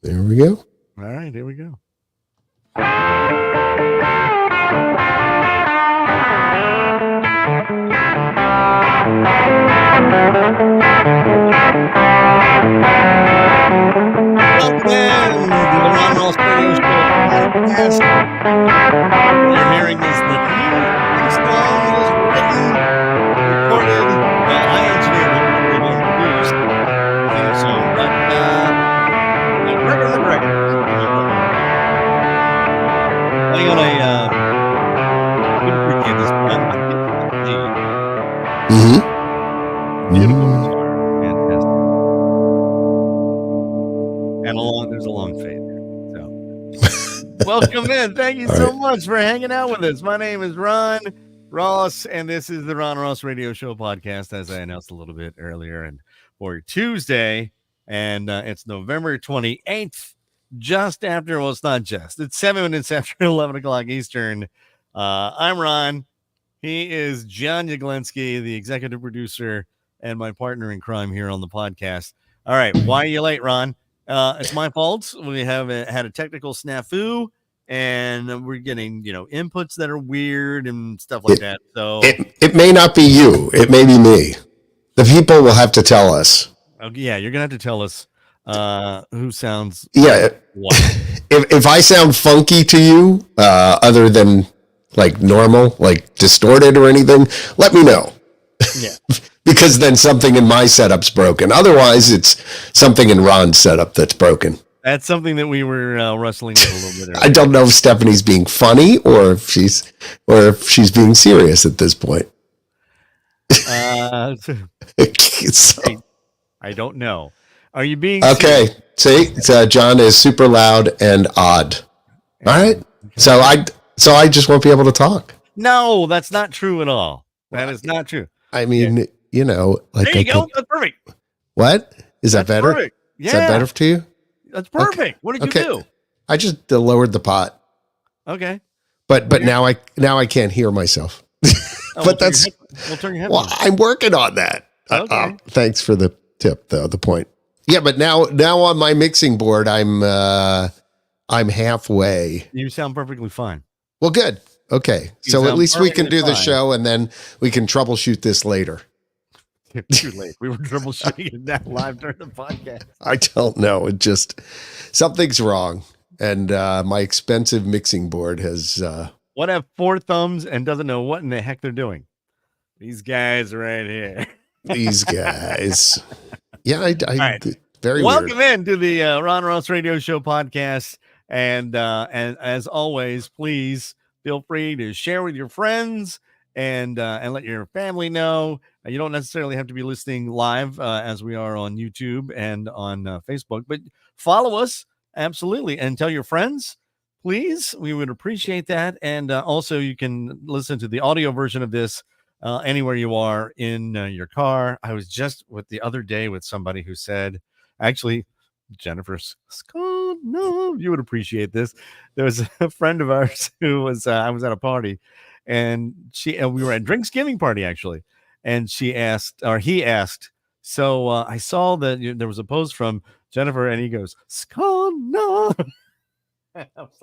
There we go. All right, here we go. Welcome in to the Ron Ross Radio Show podcast. What you're hearing is the new song was written, recorded. Well, I engineered it, recorded, and produced the theme song, but Gregor McGregor. Playing on a good appreciate this one. Beautiful guitar, fantastic. And there's a long fade there. So, welcome in. Thank you so much for hanging out with us. My name is Ron Ross, and this is the Ron Ross Radio Show podcast, as I announced a little bit earlier, and for Tuesday, and it's November 28th, just after. Well, it's not just. It's 7 minutes after 11 o'clock Eastern. I'm Ron. He is John Yaglenski, the executive producer and my partner in crime here on the podcast. All right, why are you late, Ron? It's my fault. We have had a technical snafu, and we're getting inputs that are weird and stuff like that. So it may not be you. It may be me. The people will have to tell us. Yeah, you're gonna have to tell us who sounds. Yeah, what. if I sound funky to you, other than like normal, like distorted or anything, let me know. Yeah. Because then something in my setup's broken. Otherwise, it's something in Ron's setup that's broken. That's something that we were wrestling with a little bit earlier. I don't know if Stephanie's being funny or if she's being serious at this point. I don't know. Are you being okay? Serious? See, John is super loud and odd. All right. Okay. So I just won't be able to talk. No, that's not true at all. That is not true. I mean, like there you go. That's perfect. What is that better? Perfect. Yeah. Is that better to you? That's perfect. Okay. What did you do? I just lowered the pot. Okay. But now I can't hear myself. But that's we'll turn your head. Well, I'm working on that. Okay. Thanks for the tip, though. The point. Yeah, but now on my mixing board, I'm halfway. You sound perfectly fine. Well, good. Okay, so at least we can do the show, and then we can troubleshoot this later. Too late. We were troubleshooting it that live during the podcast. I don't know. It just something's wrong, and my expensive mixing board has. What have 4 thumbs and doesn't know what in the heck they're doing? These guys right here. These guys. Yeah, right. Very welcome weird. In to the Ron Ross Radio Show podcast, and as always, please. Feel free to share with your friends and let your family know. You don't necessarily have to be listening live as we are on YouTube and on Facebook, but follow us absolutely and tell your friends, please. We would appreciate that. And also, you can listen to the audio version of this anywhere you are in your car. I was just the other day with somebody who said, actually, Jennifer Scott, no, you would appreciate this. There was a friend of ours who was I was at a party, and we were at a Drinksgiving party actually, and he asked, so I saw that there was a post from Jennifer, and he goes, Scott, no.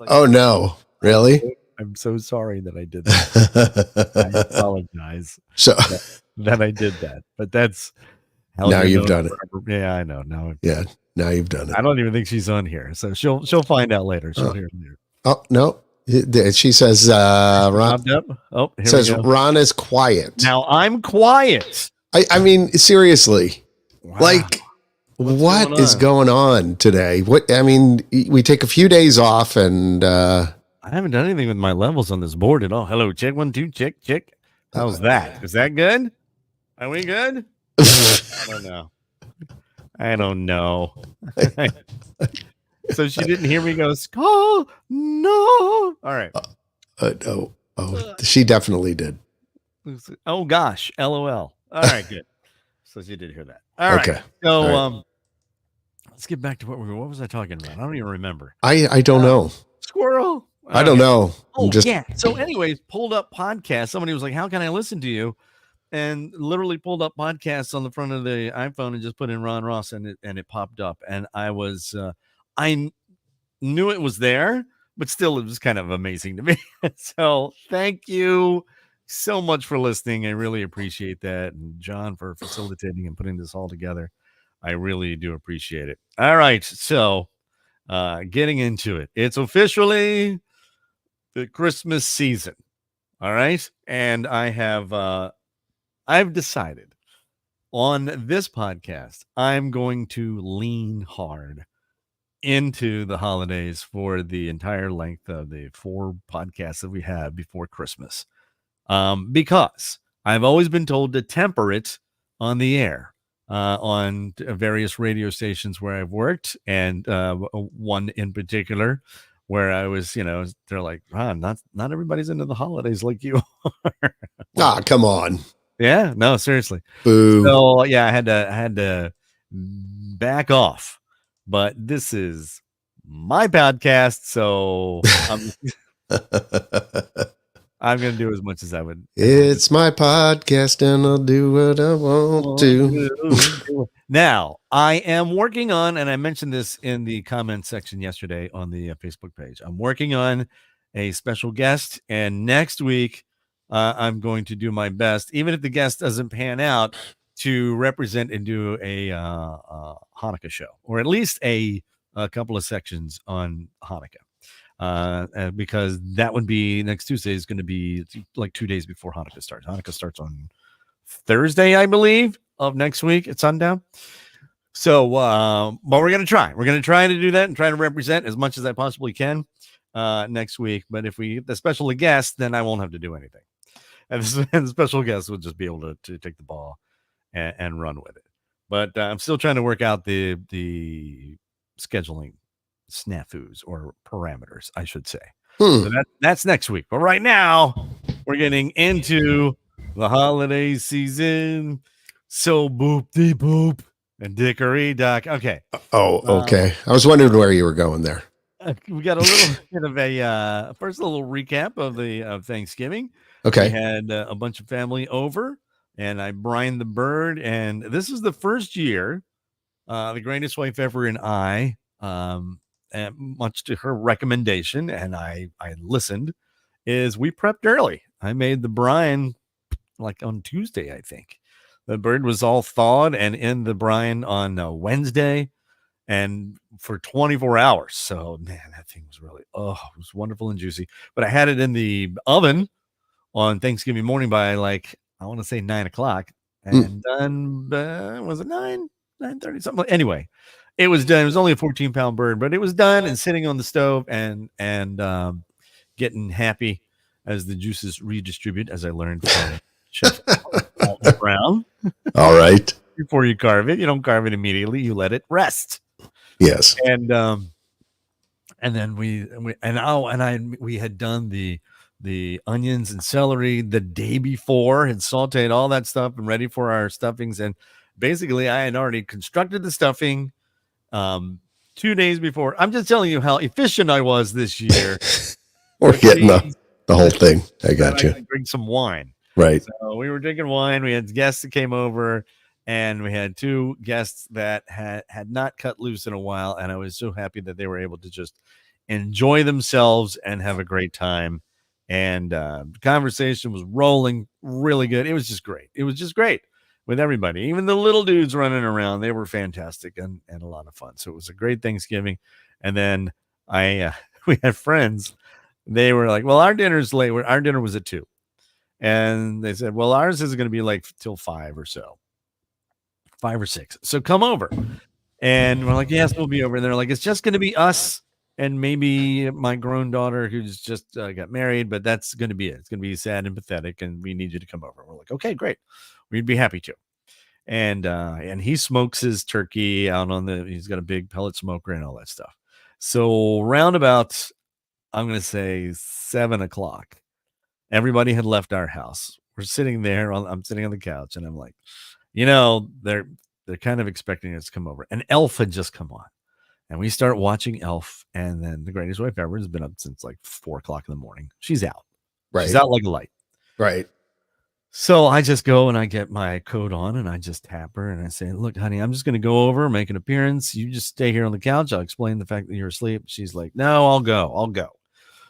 Oh no, really? I'm so sorry that I did that. I apologize. So that I did that, but that's now you've done it. Yeah, I know now. Yeah. Now you've done it. I don't even think she's on here, so she'll find out later. She'll hear from you. Oh no, she says Ron. Oh, here says Ron is quiet. Now I'm quiet. I mean, seriously, like what is going on today? What I mean, we take a few days off, and I haven't done anything with my levels on this board at all. Hello, check 1 2 check. How's that? Is that good? Are we good? I don't know. So she didn't hear me go, Skull, no. All right. Oh, she definitely did. Oh, gosh. LOL. All right, good. So she did hear that. All right. Okay. So let's get back to what was I talking about? I don't even remember. I don't know. Squirrel. I don't know. Yeah. So anyways, pulled up podcast. Somebody was like, how can I listen to you? And literally pulled up podcasts on the front of the iPhone and just put in Ron Ross, and it popped up. And I was I knew it was there, but still it was kind of amazing to me. So thank you so much for listening. I really appreciate that. And John for facilitating and putting this all together. I really do appreciate it. All right. So getting into it. It's officially the Christmas season. All right. And I've decided on this podcast, I'm going to lean hard into the holidays for the entire length of the 4 podcasts that we had before Christmas. Because I've always been told to temper it on the air, on various radio stations where I've worked, and one in particular where I was, they're like, not everybody's into the holidays like you are. Come on. Yeah, no, seriously. Boo. So yeah, I had to back off. But this is my podcast, so I'm going to do as much as I would. It's my podcast, and I'll do what I want to. Now, I am working on, and I mentioned this in the comment section yesterday on the Facebook page. I'm working on a special guest, and next week I'm going to do my best, even if the guest doesn't pan out, to represent and do a Hanukkah show, or at least a couple of sections on Hanukkah. Because that would be next Tuesday is going to be like 2 days before Hanukkah starts. Hanukkah starts on Thursday, I believe, of next week at sundown. So, but we're going to try. We're going to try to do that and try to represent as much as I possibly can next week. But if we get the special guest, then I won't have to do anything. And the special guest will just be able to take the ball and run with it. But I'm still trying to work out the scheduling snafus or parameters, I should say. So that's next week. But right now, we're getting into the holiday season. So boop de boop and dickory dock. Okay. Oh, okay. I was wondering where you were going there. We got a little bit of a first a little recap of Thanksgiving. Okay. We had a bunch of family over, and I brined the bird. And this is the first year, the greatest wife ever and I, and much to her recommendation, and I listened, is we prepped early. I made the brine like on Tuesday, I think. The bird was all thawed and in the brine on Wednesday, and for 24 hours. So, man, that thing was really, it was wonderful and juicy. But I had it in the oven on Thanksgiving morning by like, I want to say 9 o'clock, and done, was it 9:30 something? Anyway, it was done. It was only a 14-pound bird, but it was done and sitting on the stove and getting happy as the juices redistribute, as I learned from Chef Brown. All right. Before you carve it, you don't carve it immediately. You let it rest. Yes. And then we had done the onions and celery the day before, had sauteed all that stuff and ready for our stuffings. And basically I had already constructed the stuffing 2 days before. I'm just telling you how efficient I was this year. We're getting the whole thing. I got you. I drink some wine. Right. So we were drinking wine. We had guests that came over, and we had 2 guests that had not cut loose in a while. And I was so happy that they were able to just enjoy themselves and have a great time. And the conversation was rolling really good. It was just great. It was just great with everybody. Even the little dudes running around, they were fantastic and a lot of fun. So it was a great Thanksgiving. And then we had friends. They were like, well, our dinner's late. Our dinner was at 2. And they said, well, ours is going to be like till 5 or 6. So come over. And we're like, yes, we'll be over. And they're like, it's just going to be us and maybe my grown daughter who's just got married, but that's going to be it. It's going to be sad and pathetic, and we need you to come over. We're like, okay, great. We'd be happy to. And he smokes his turkey out he's got a big pellet smoker and all that stuff. So round about, I'm going to say 7 o'clock, everybody had left our house. We're sitting there. I'm sitting on the couch, and I'm like, they're kind of expecting us to come over. And Elf had just come on, and we start watching Elf. And then the greatest wife ever has been up since like 4 o'clock in the morning. She's out. Right. She's out like a light. Right. So I just go and I get my coat on and I just tap her and I say, "Look, honey, I'm just going to go over, make an appearance. You just stay here on the couch. I'll explain the fact that you're asleep." She's like, "No, I'll go. I'll go."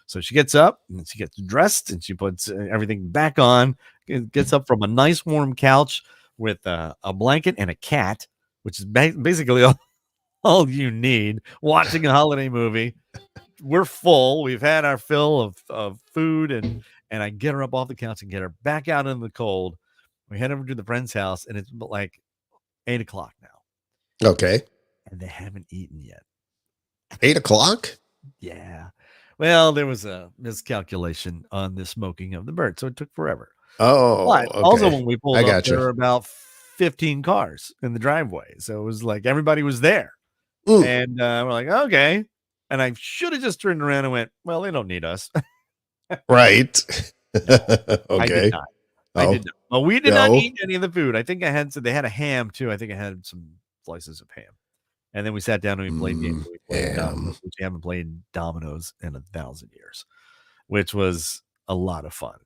So she gets up and she gets dressed and she puts everything back on, gets up from a nice warm couch with a blanket and a cat, which is basically all you need watching a holiday movie. We're full. We've had our fill of food and I get her up off the couch and get her back out in the cold. We head over to the friend's house and it's like 8 o'clock now. Okay. And they haven't eaten yet. 8 o'clock? Yeah. Well, there was a miscalculation on the smoking of the bird, so it took forever. Oh, But okay. also when we pulled I up, got there you. were about 15 cars in the driveway. So it was like everybody was there. Mm. And we're like, okay. And I should have just turned around and went, well, they don't need us. Right. I Okay. did not. I Oh, did not. Well, we did not no. eat any of the food. I think I had they had a ham too. I think I had some slices of ham. And then we sat down and we played games. We played dominoes, which we haven't played dominoes in 1,000 years, which was a lot of fun,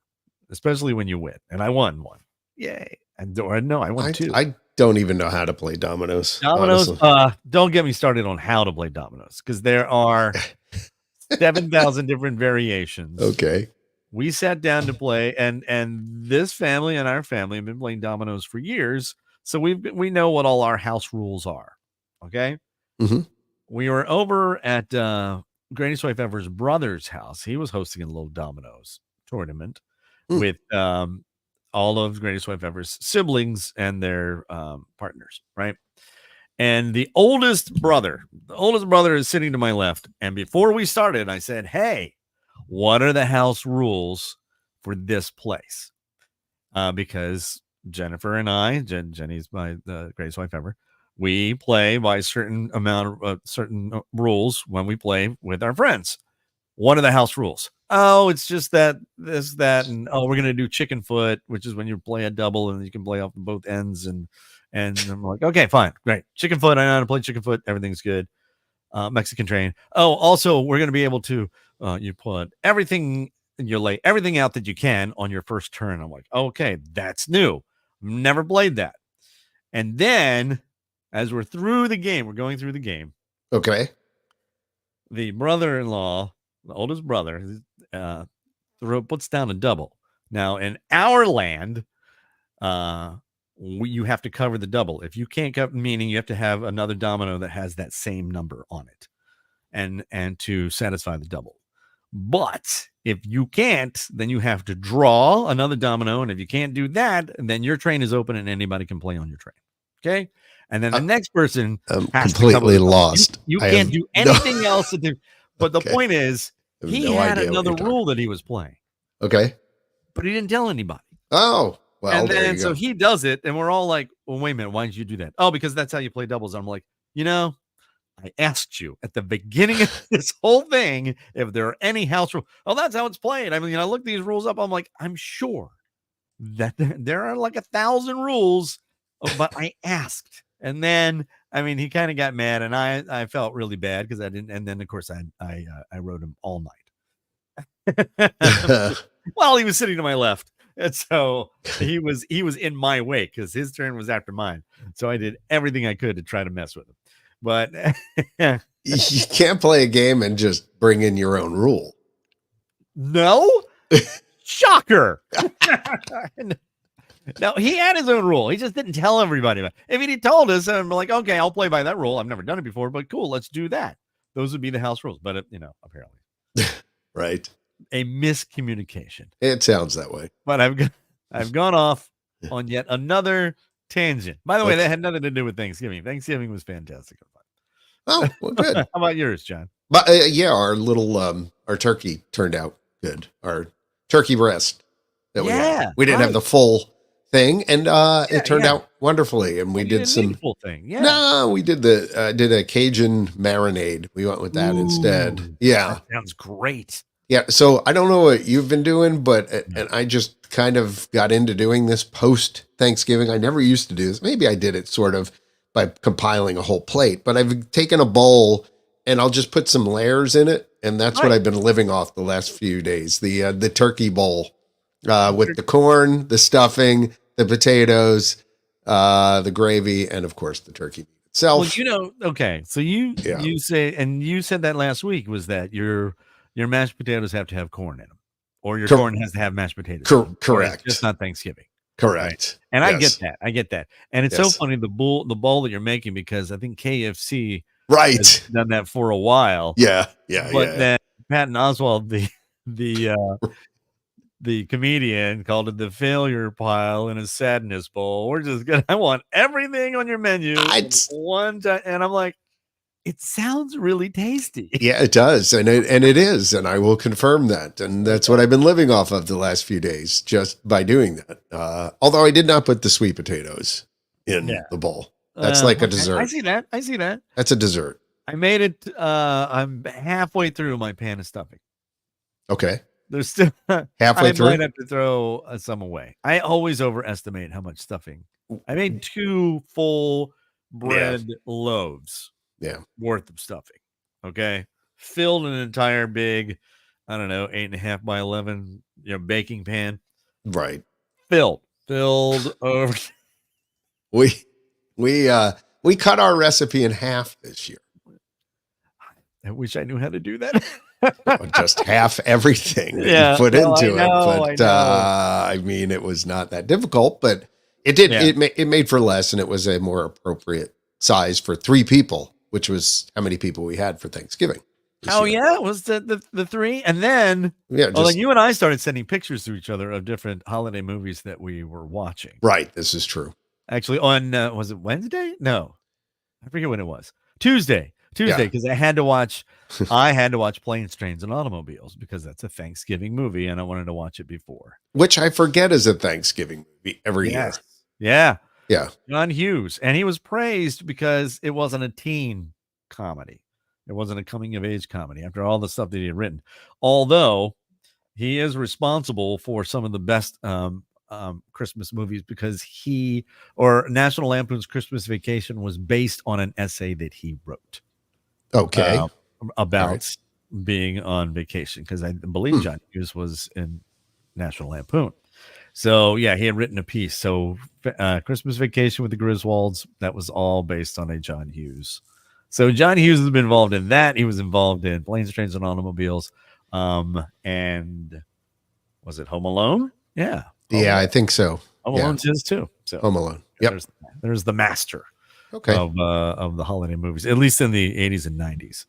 especially when you win. And I won one. Yay. And no, I won two. I don't even know how to play dominoes. Dominoes, Honestly. don't get me started on how to play dominoes because there are 7,000 different variations. Okay. We sat down to play, and this family and our family have been playing dominoes for years, so we know what all our house rules are. Okay. Mm-hmm. We were over at Granny Swifever's brother's house. He was hosting a little dominoes tournament with all of Granny Swifever's siblings and their partners, right? And the oldest brother is sitting to my left. And before we started, I said, "Hey, what are the house rules for this place?" Because Jennifer and I, Jenny's my greatest wife ever, we play by a certain amount of certain rules when we play with our friends. What are the house rules? Oh, it's just that this, that, and oh, we're gonna do chicken foot, which is when you play a double and you can play off both ends. And I'm like, okay, fine, great. Chicken foot, I know how to play chicken foot, everything's good. Mexican train. Oh, also, we're gonna be able to you put everything, you lay everything out that you can on your first turn. I'm like, okay, that's new. Never played that. And then as we're through the game, we're going through the game. Okay. The brother-in-law, the oldest brother, puts down a double. Now, in our land, you have to cover the double. If you can't cover, meaning you have to have another domino that has that same number on it, and to satisfy the double. But if you can't, then you have to draw another domino, and if you can't do that, then your train is open and anybody can play on your train. Okay. And then the next person has completely to cover lost. You can't do anything else to do. But the point is, he had another rule that he was playing. Okay. But he didn't tell anybody. Oh, well, and there then you so go. he does it, and we're all like, well, wait a minute, why did you do that? Oh, because that's how you play doubles. I'm like, I asked you at the beginning of this whole thing if there are any house rules. Oh, that's how it's played. I mean, I looked these rules up. I'm like, I'm sure that there are like 1,000 rules, but I asked. And then, I mean, he kind of got mad, and I felt really bad because I didn't. And then, of course, I wrote him all night while he was sitting to my left. And so he was in my way because his turn was after mine. So I did everything I could to try to mess with him. But you can't play a game and just bring in your own rule. No, shocker. No, he had his own rule. He just didn't tell everybody about it. If he'd told us, I'm like, okay, I'll play by that rule. I've never done it before, but cool, let's do that. Those would be the house rules. But apparently, right, a miscommunication. It sounds that way. But I've gone off on yet another tangent. By the way, that had nothing to do with Thanksgiving. Thanksgiving was fantastic. Oh, well, good. How about yours, John? But yeah, our little our turkey turned out good. Our turkey breast that we didn't have the full thing, and it turned out wonderfully. And we did some full thing. Yeah. No, we did did a Cajun marinade. We went with that instead. Yeah, that sounds great. Yeah. So I don't know what you've been doing, but and I just kind of got into doing this post Thanksgiving. I never used to do this. Maybe I did it sort of by compiling a whole plate, but I've taken a bowl and I'll just put some layers in it. And that's what I've been living off the last few days. The turkey bowl with the corn, the stuffing, the potatoes, the gravy, and of course the turkey meat Well, itself. okay. So Yeah, you say, and you said that last week was that your mashed potatoes have to have corn in them, or your Cor- corn has to have mashed potatoes in them, or it's just correct, not Thanksgiving, right? correct. And I get Yes, that. I get that. And it's so yes, funny the bowl that you're making because I think KFC has right. done that for a while, Yeah, yeah, but yeah. then Patton Oswalt, the the comedian, called it the failure pile and a sadness bowl. We're just gonna. I want everything on your menu I, in one time, and I'm like, it sounds really tasty. yeah, it does, and it is, and I will confirm that, and that's what I've been living off of the last few days, just by doing that. Although I did not put the sweet potatoes Yeah. in the bowl. That's like a Okay. I dessert. see that. I see that. That's a dessert. I made it. I'm halfway through my pan of stuffing. Okay, There's still. halfway I through. might have to throw some away. I always overestimate how much stuffing. I made 2 full Yeah, bread loaves yeah, worth of stuffing. Okay, filled an entire big, I don't know, 8.5 by 11, baking pan. right. Filled over. We we cut our recipe in half this year. I wish I knew how to do that. Just half everything that you Yeah, put no, I into it. know, I But know. I mean, it was not that difficult. But it did. Yeah. It made for less, and it was a more appropriate size for 3 people, which was how many people we had for Thanksgiving this Oh year. yeah, it was the 3, and then Yeah, then just you and I started sending pictures to each other of different holiday movies that we were watching. right. This is true. Actually, on was it Wednesday? No, I forget when it was. Tuesday, Yeah, because I had to watch Planes, Trains, and Automobiles because that's a Thanksgiving movie, and I wanted to watch it before. which I forget is a Thanksgiving movie every year. Yes, yeah, Yeah. John Hughes, and he was praised because it wasn't a teen comedy. It wasn't a coming of age comedy after all the stuff that he had written. Although he is responsible for some of the best Christmas movies because National Lampoon's Christmas Vacation was based on an essay that he wrote Okay. uh, All right. about being on vacation because I believe Hmm. John Hughes was in National Lampoon. So yeah, he had written a piece. So Christmas Vacation with the Griswolds, that was all based on a John Hughes. So John Hughes has been involved in that. He was involved in Planes, Trains, and Automobiles. And was it Home Alone? Yeah. Yeah, I think so. Home Yeah. Alone's his too. So Home Alone. Yep. there's the master Okay. of the holiday movies, at least in the 80s and 90s.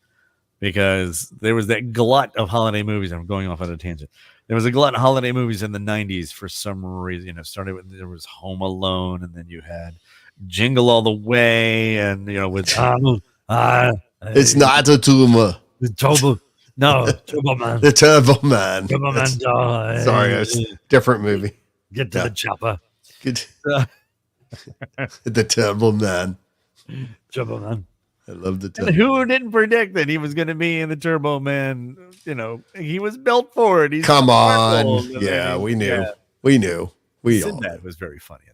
Because there was that glut of holiday movies. I'm going off on a tangent. There was a glut of holiday movies in the 90s for some reason. Started with there was Home Alone, and then you had Jingle All the Way, and with It's not a tumor. the Turbo, no Turbo Man, The Turbo Man. Turbo Man, Sorry, it's a different movie. get to Yeah. the chopper, Good. Uh, The Turbo Man. Turbo Man. I love the Turbo. And who didn't predict that he was going to be in the Turbo Man? He was built for it. He's Come powerful, on. and Yeah, then we knew. yeah. We knew. We all Sinbad knew. was very funny in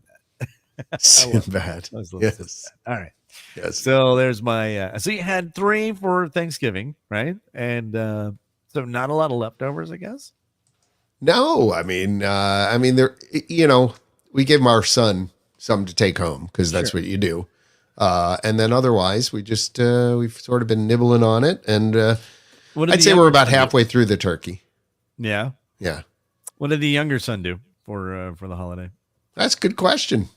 that. Sinbad. I was Yes. All right. Yes. So there's my. So you had 3 for Thanksgiving, right? And so not a lot of leftovers, I guess. No, I mean, there. We gave our son some to take home because that's what you do. And then otherwise, we've sort of been nibbling on it, and What did I'd the say we're younger about son do? halfway through the turkey. Yeah. Yeah, What did the younger son do for the holiday? that's a good question.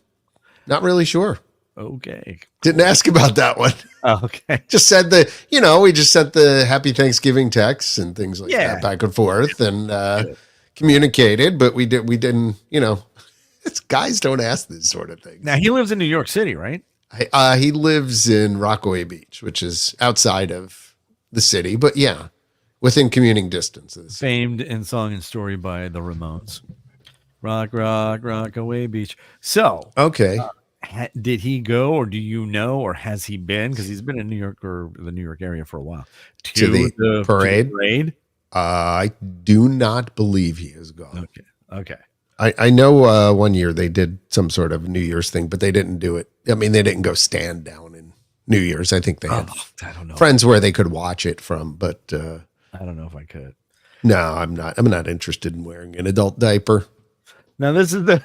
Not really sure. Okay. Didn't ask about that one. Okay. Just said we just sent the Happy Thanksgiving texts and things like Yeah. that back and forth, and communicated. But we didn't. Guys don't ask these sort of things. Now he lives in New York City, right? He lives in Rockaway Beach, which is outside of the city, but yeah, within commuting distance of the city. Famed in song and story by the Ramones. Rock, rock, rock away beach. So, Okay. did he go, or do you know, or has he been? Because he's been in New York or the New York area for a while. To the parade? parade? I do not believe he is gone. Okay. I know one year they did some sort of New Year's thing, but they didn't do it. I mean, they didn't go stand down in New Year's. I think they had I don't know. friends where they could watch it from, but I don't know if I could. no, I'm not. I'm not interested in wearing an adult diaper. Now this is the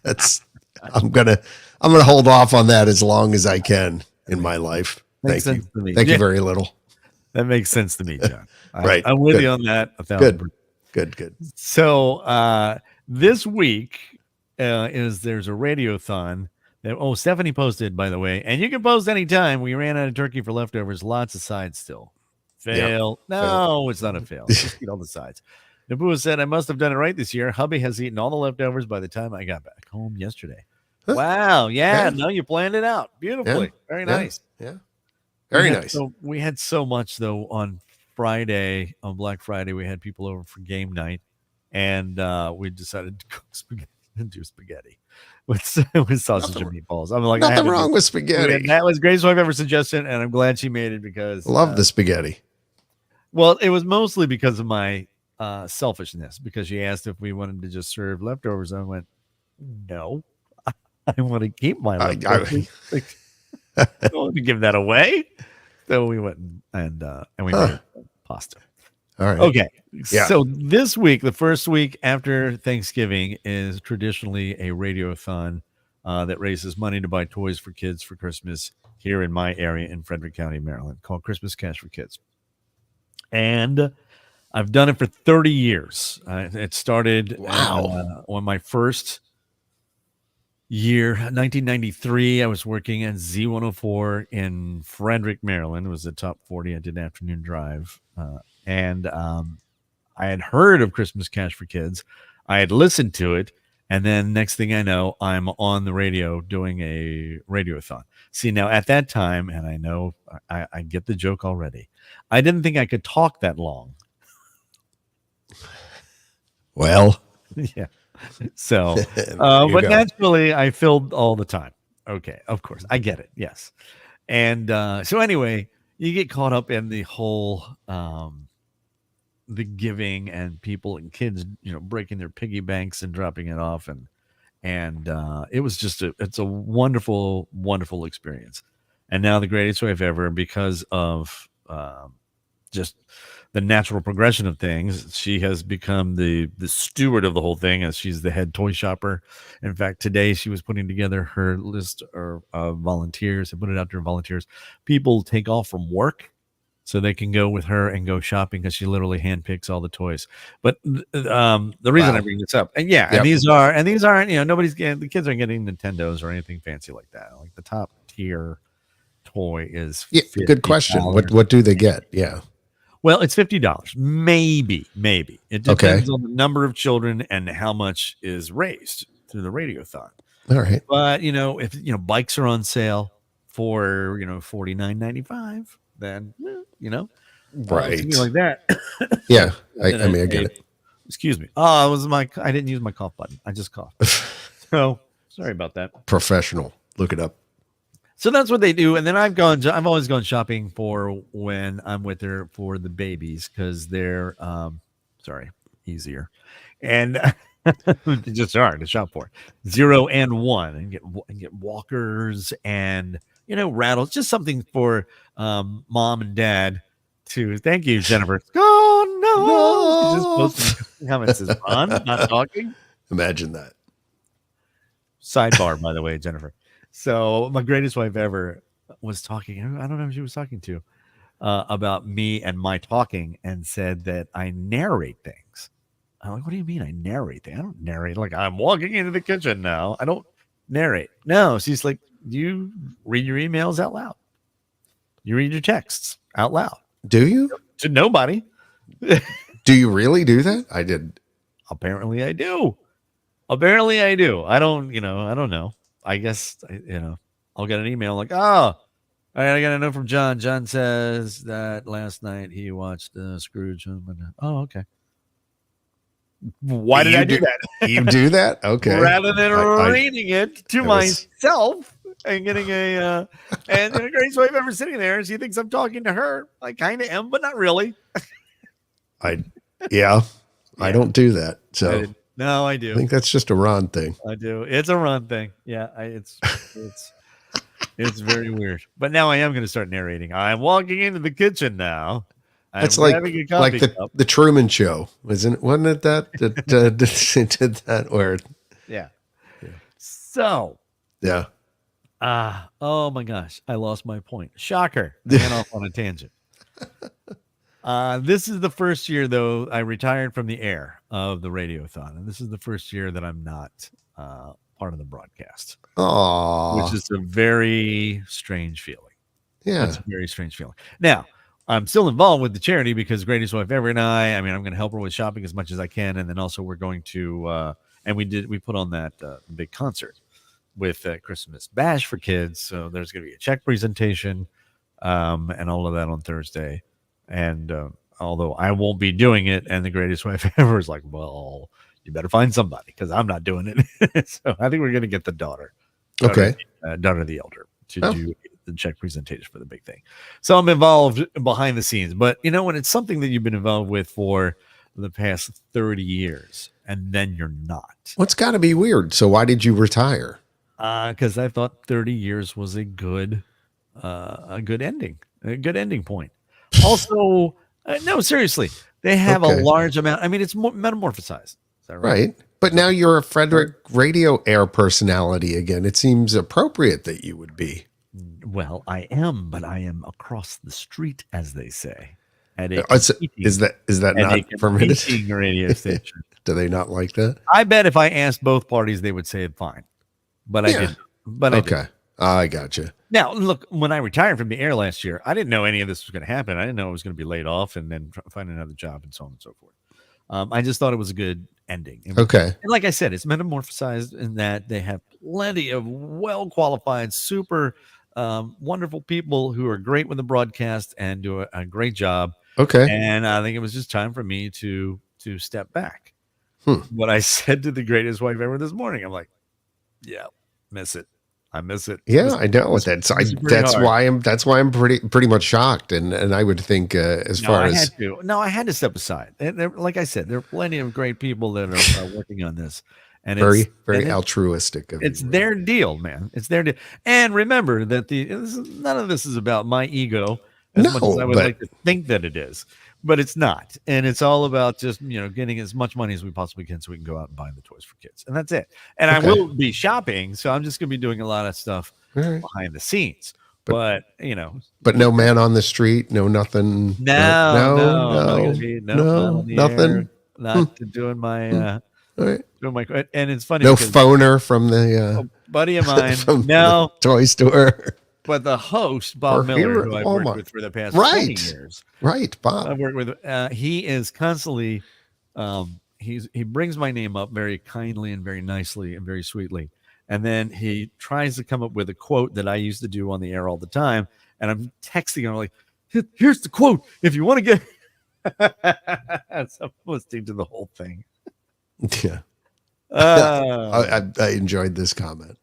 That's I'm gonna hold off on that as long as I can in my life. makes Thank you. sense to me. Thank you Yeah, very little. that makes sense to me, John. Right. I'm with Good. you on that 1,000%. Good. Good. Good. So this week there's a radiothon that Stephanie posted, by the way, and you can post anytime. We ran out of turkey for leftovers, lots of sides still. Yeah. Fail. No, it's not a fail. Just eat all the sides. Nabua said, I must have done it right this year. Hubby has eaten all the leftovers by the time I got back home yesterday. Huh? Wow. Yeah. Okay. No, you planned it out beautifully. Yeah. Very Yeah. nice. Yeah. Very nice. So we had so much though on Friday, on Black Friday. We had people over for game night, and we decided to cook spaghetti and do spaghetti with sausage and meatballs. I'm like, Nothing wrong with spaghetti. That was greatest wife ever suggestion, and I'm glad she made it because Love the spaghetti. well, it was mostly because of my selfishness. Because she asked if we wanted to just serve leftovers, and I went, no, I want to keep my leftovers. I don't want to give that away. So we went and we made pasta. All right. Okay. Yeah. So this week, the first week after Thanksgiving, is traditionally a radiothon that raises money to buy toys for kids for Christmas here in my area in Frederick County, Maryland, called Christmas Cash for Kids. And I've done it for 30 years. It started on my first year, 1993. I was working at Z104 in Frederick, Maryland. It was the top 40. I did an afternoon drive. And I had heard of Christmas Cash for Kids. I had listened to it. And then next thing I know, I'm on the radio doing a radiothon. See, now at that time, and I know I get the joke already, I didn't think I could talk that long. Well, yeah. So, but naturally, I filled all the time. Okay, of course, I get it. Yes, and so anyway, you get caught up in the whole the giving and people and kids, breaking their piggy banks and dropping it off, and it was just it's a wonderful, wonderful experience. And now the greatest wife ever, because of just the natural progression of things, she has become the steward of the whole thing, as she's the head toy shopper. In fact, today she was putting together her list of volunteers and put it out to her volunteers. People take off from work so they can go with her and go shopping, because she literally handpicks all the toys. But the reason I bring this up, and these aren't, the kids aren't getting Nintendos or anything fancy like that. Like the top tier toy is good question. What do they get? Yeah. Well, it's $50. Maybe. It depends on the number of children and how much is raised through the radiothon. All right. But if bikes are on sale for $49.95, then right, something like that. Yeah. I get it. Excuse me. Oh, it was I didn't use my cough button. I just coughed. So sorry about that. Professional. Look it up. So that's what they do. And then I've always gone shopping for when I'm with her for the babies, because they're easier. And it's just hard to shop for 0 and 1 and get walkers and rattles, just something for mom and dad to. Thank you, Jennifer. Oh no. She just posted comments. Says, "Ron, not talking." Imagine that. Sidebar, by the way, Jennifer. So my greatest wife ever was talking. I don't know who she was talking to about me and my talking, and said that I narrate things. I'm like, what do you mean I narrate things? I don't narrate. Like, I'm walking into the kitchen now. I don't narrate. No, she's like, you read your emails out loud. You read your texts out loud. Do you? To nobody. Do you really do that? I did. Apparently I do. I don't, I don't know. I guess, I'll get an email like, oh, I got a note from John. John says that last night he watched Scrooge. Oh, okay. Why did I do that? You do that? Okay. Rather than reading it to myself and getting and the greatest wife ever sitting there, and she thinks I'm talking to her. I kind of am, but not really. I don't do that. So no, I do. I think that's just a Ron thing. I do. It's a Ron thing. Yeah, it's very weird. But now I am going to start narrating. I'm walking into the kitchen now. That's I'm grabbing a like coffee cup. the Truman Show, wasn't it that did that where Yeah. yeah. So, Yeah. oh my gosh, I lost my point. Shocker. I went off on a tangent. This is the first year, though, I retired from the air of the Radiothon. And this is the first year that I'm not part of the broadcast, which Aw. is a very strange feeling. That's Yeah. a very strange feeling. Now, I'm still involved with the charity because Greatest Wife Ever and I mean, I'm going to help her with shopping as much as I can. And then also we're going to, and we put on that big concert with Christmas Bash for kids. So there's going to be a check presentation and all of that on Thursday. And although I won't be doing it, and the Greatest Wife Ever is like, well, you better find somebody because I'm not doing it. So I think we're going to get the daughter Okay. daughter of the elder to Oh. do the check presentation for the big thing. So I'm involved behind the scenes. But you know, when it's something that you've been involved with for the past 30 years and then you're not, Well, it's got to be weird. So why did you retire? because I thought 30 years was a good ending point. Also, no, seriously, they have a Okay. large amount. I mean, it's metamorphosized. Is that right? Right. But now you're a Frederick radio air personality again. It seems appropriate that you would be. Well, I am, but I am across the street, as they say, at a Is that at a not permitted? competing radio station. Do they not like that? I bet if I asked both parties, they would say it fine. But I Yeah. didn't. But I didn't. Okay. I gotcha. Now, look, when I retired from the air last year, I didn't know any of this was going to happen. I didn't know I was going to be laid off and then find another job and so on and so forth. I just thought it was a good ending. Okay. And like I said, it's metamorphosized in that they have plenty of well qualified, super wonderful people who are great with the broadcast and do a great job. Okay. And I think it was just time for me to step back. Hmm. What I said to the Greatest Wife Ever this morning, I'm like, yeah, miss it. I miss it. Yeah, I know that's why I'm pretty much shocked, and I would think I had to step aside. Like I said, there are plenty of great people that are working on this, and very altruistic of it's you. their deal, man. It's their deal. And remember that none of this is about my ego as much as I would like to think that it is, but it's not. And it's all about just getting as much money as we possibly can so we can go out and buy the toys for kids, and that's it. And I will be shopping, so I'm just going to be doing a lot of stuff behind the scenes. But no man on the street, no nothing. No, nothing. Not doing my doing my. And it's funny. No phoner from the buddy of mine. from No the toy store. But the host, Bob Miller, who I've worked with for the past 20 years. Right, Bob. I've worked with. He is constantly. He brings my name up very kindly and very nicely and very sweetly. And then he tries to come up with a quote that I used to do on the air all the time. And I'm texting him like, here's the quote. If you want to get. So I'm listening to the whole thing. Yeah. I enjoyed this comment.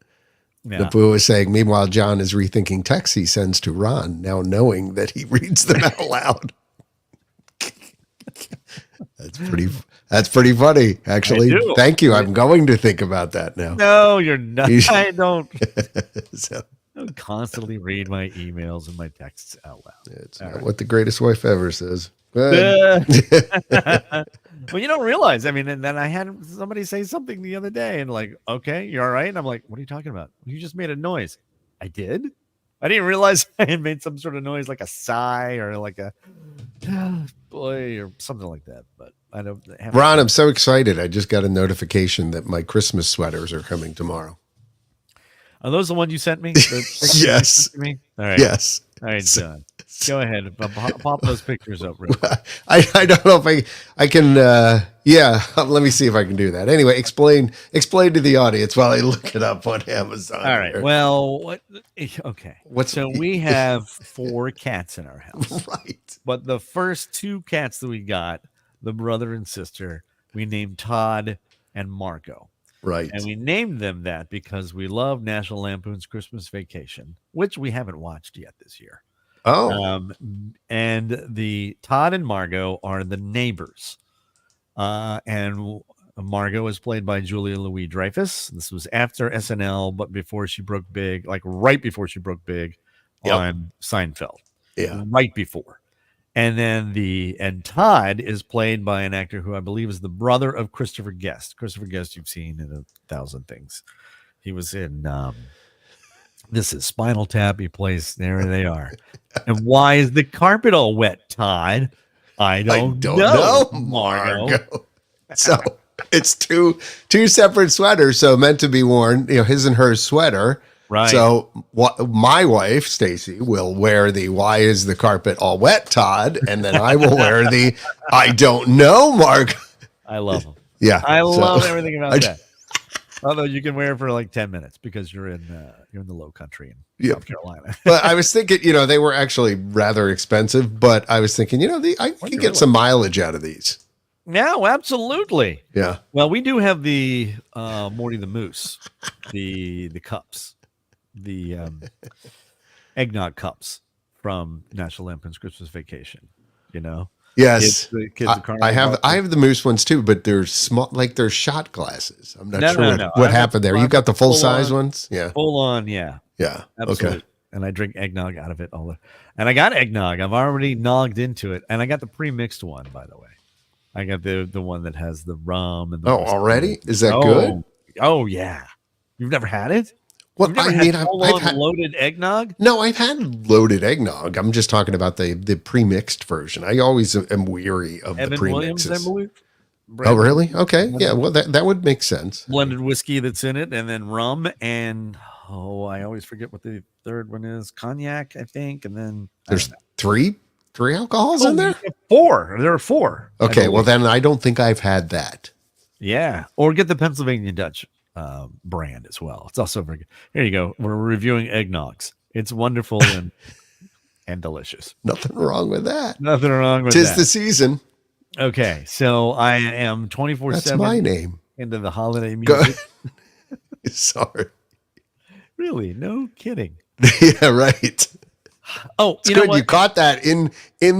Yeah. The Boo is saying, meanwhile, John is rethinking texts he sends to Ron, now knowing that he reads them out loud. That's pretty funny, actually. Thank you. I'm going to think about that now. No, you're not. I don't. I don't constantly read my emails and my texts out loud. It's not what the Greatest Wife Ever says. Well, you don't realize. I mean, and then I had somebody say something the other day and like, okay, you're all right. And I'm like, what are you talking about? You just made a noise. I did. I didn't realize I had made some sort of noise, like a sigh or like a boy or something like that. But I don't have. Ron, I'm so excited. I just got a notification that my Christmas sweaters are coming tomorrow. Are those the ones you sent me? Yes. All right. Yes. All right, John. Go ahead. Pop those pictures up real quick. I don't know if I can. Let me see if I can do that. Anyway, explain to the audience while I look it up on Amazon. All right. Well, okay. So we have 4 cats in our house. Right. But the first 2 cats that we got, the brother and sister, we named Todd and Marco. Right. And we named them that because we love National Lampoon's Christmas Vacation, which we haven't watched yet this year. Oh. And the Todd and Margot are the neighbors. And Margot is played by Julia Louis-Dreyfus. This was after SNL, but before she broke big, like right before she broke big on Seinfeld. Yeah. Right before. And then and Todd is played by an actor who I believe is the brother of Christopher Guest. Christopher Guest, you've seen in 1,000 things. He was in this is Spinal Tap. He plays there they are. And why is the carpet all wet, Todd? I don't know, Margot. So it's two separate sweaters, so meant to be worn, his and her sweater. Right. So my wife, Stacy, will wear the "Why is the carpet all wet?" Todd, and then I will wear the "I don't know," Mark. I love them. Yeah, I love everything about that. Although you can wear it for like 10 minutes because you're in the Low Country in South Carolina. But I was thinking, they were actually rather expensive, but I was thinking, I could get some mileage out of these. No, absolutely. Yeah. Well, we do have the Morty the Moose, the cups, the eggnog cups from National Lampoon's Christmas Vacation. Yes, kids I have the moose ones too, but they're small, like they're shot glasses. I'm not sure what happened there. You got the full size ones, yeah, full on, yeah, absolutely. Okay. And I drink eggnog out of it and I got eggnog. I've already nogged into it, and I got the pre-mixed one, by the way. I got the one that has the rum and already is that good? Oh yeah, you've never had it? Well, I've had loaded eggnog. No, I've had loaded eggnog. I'm just talking about the pre-mixed version. I always am weary of the pre-mixes. Williams, I believe. Oh, really? Okay. Yeah. Well, that would make sense. Blended whiskey that's in it, and then rum, and I always forget what the third one is. Cognac, I think, and then there's three alcohols in there. Four. There are four. Okay. Well, then I don't think I've had that. Yeah. Or get the Pennsylvania Dutch brand as well. It's also very good. Here you go. We're reviewing eggnogs. It's wonderful and delicious. Nothing wrong with that. Nothing wrong with that. 'Tis the season. Okay, so I am 24/7. That's my name. Into the holiday music. Sorry. Really? No kidding. Yeah, right. Oh, it's good. You caught that in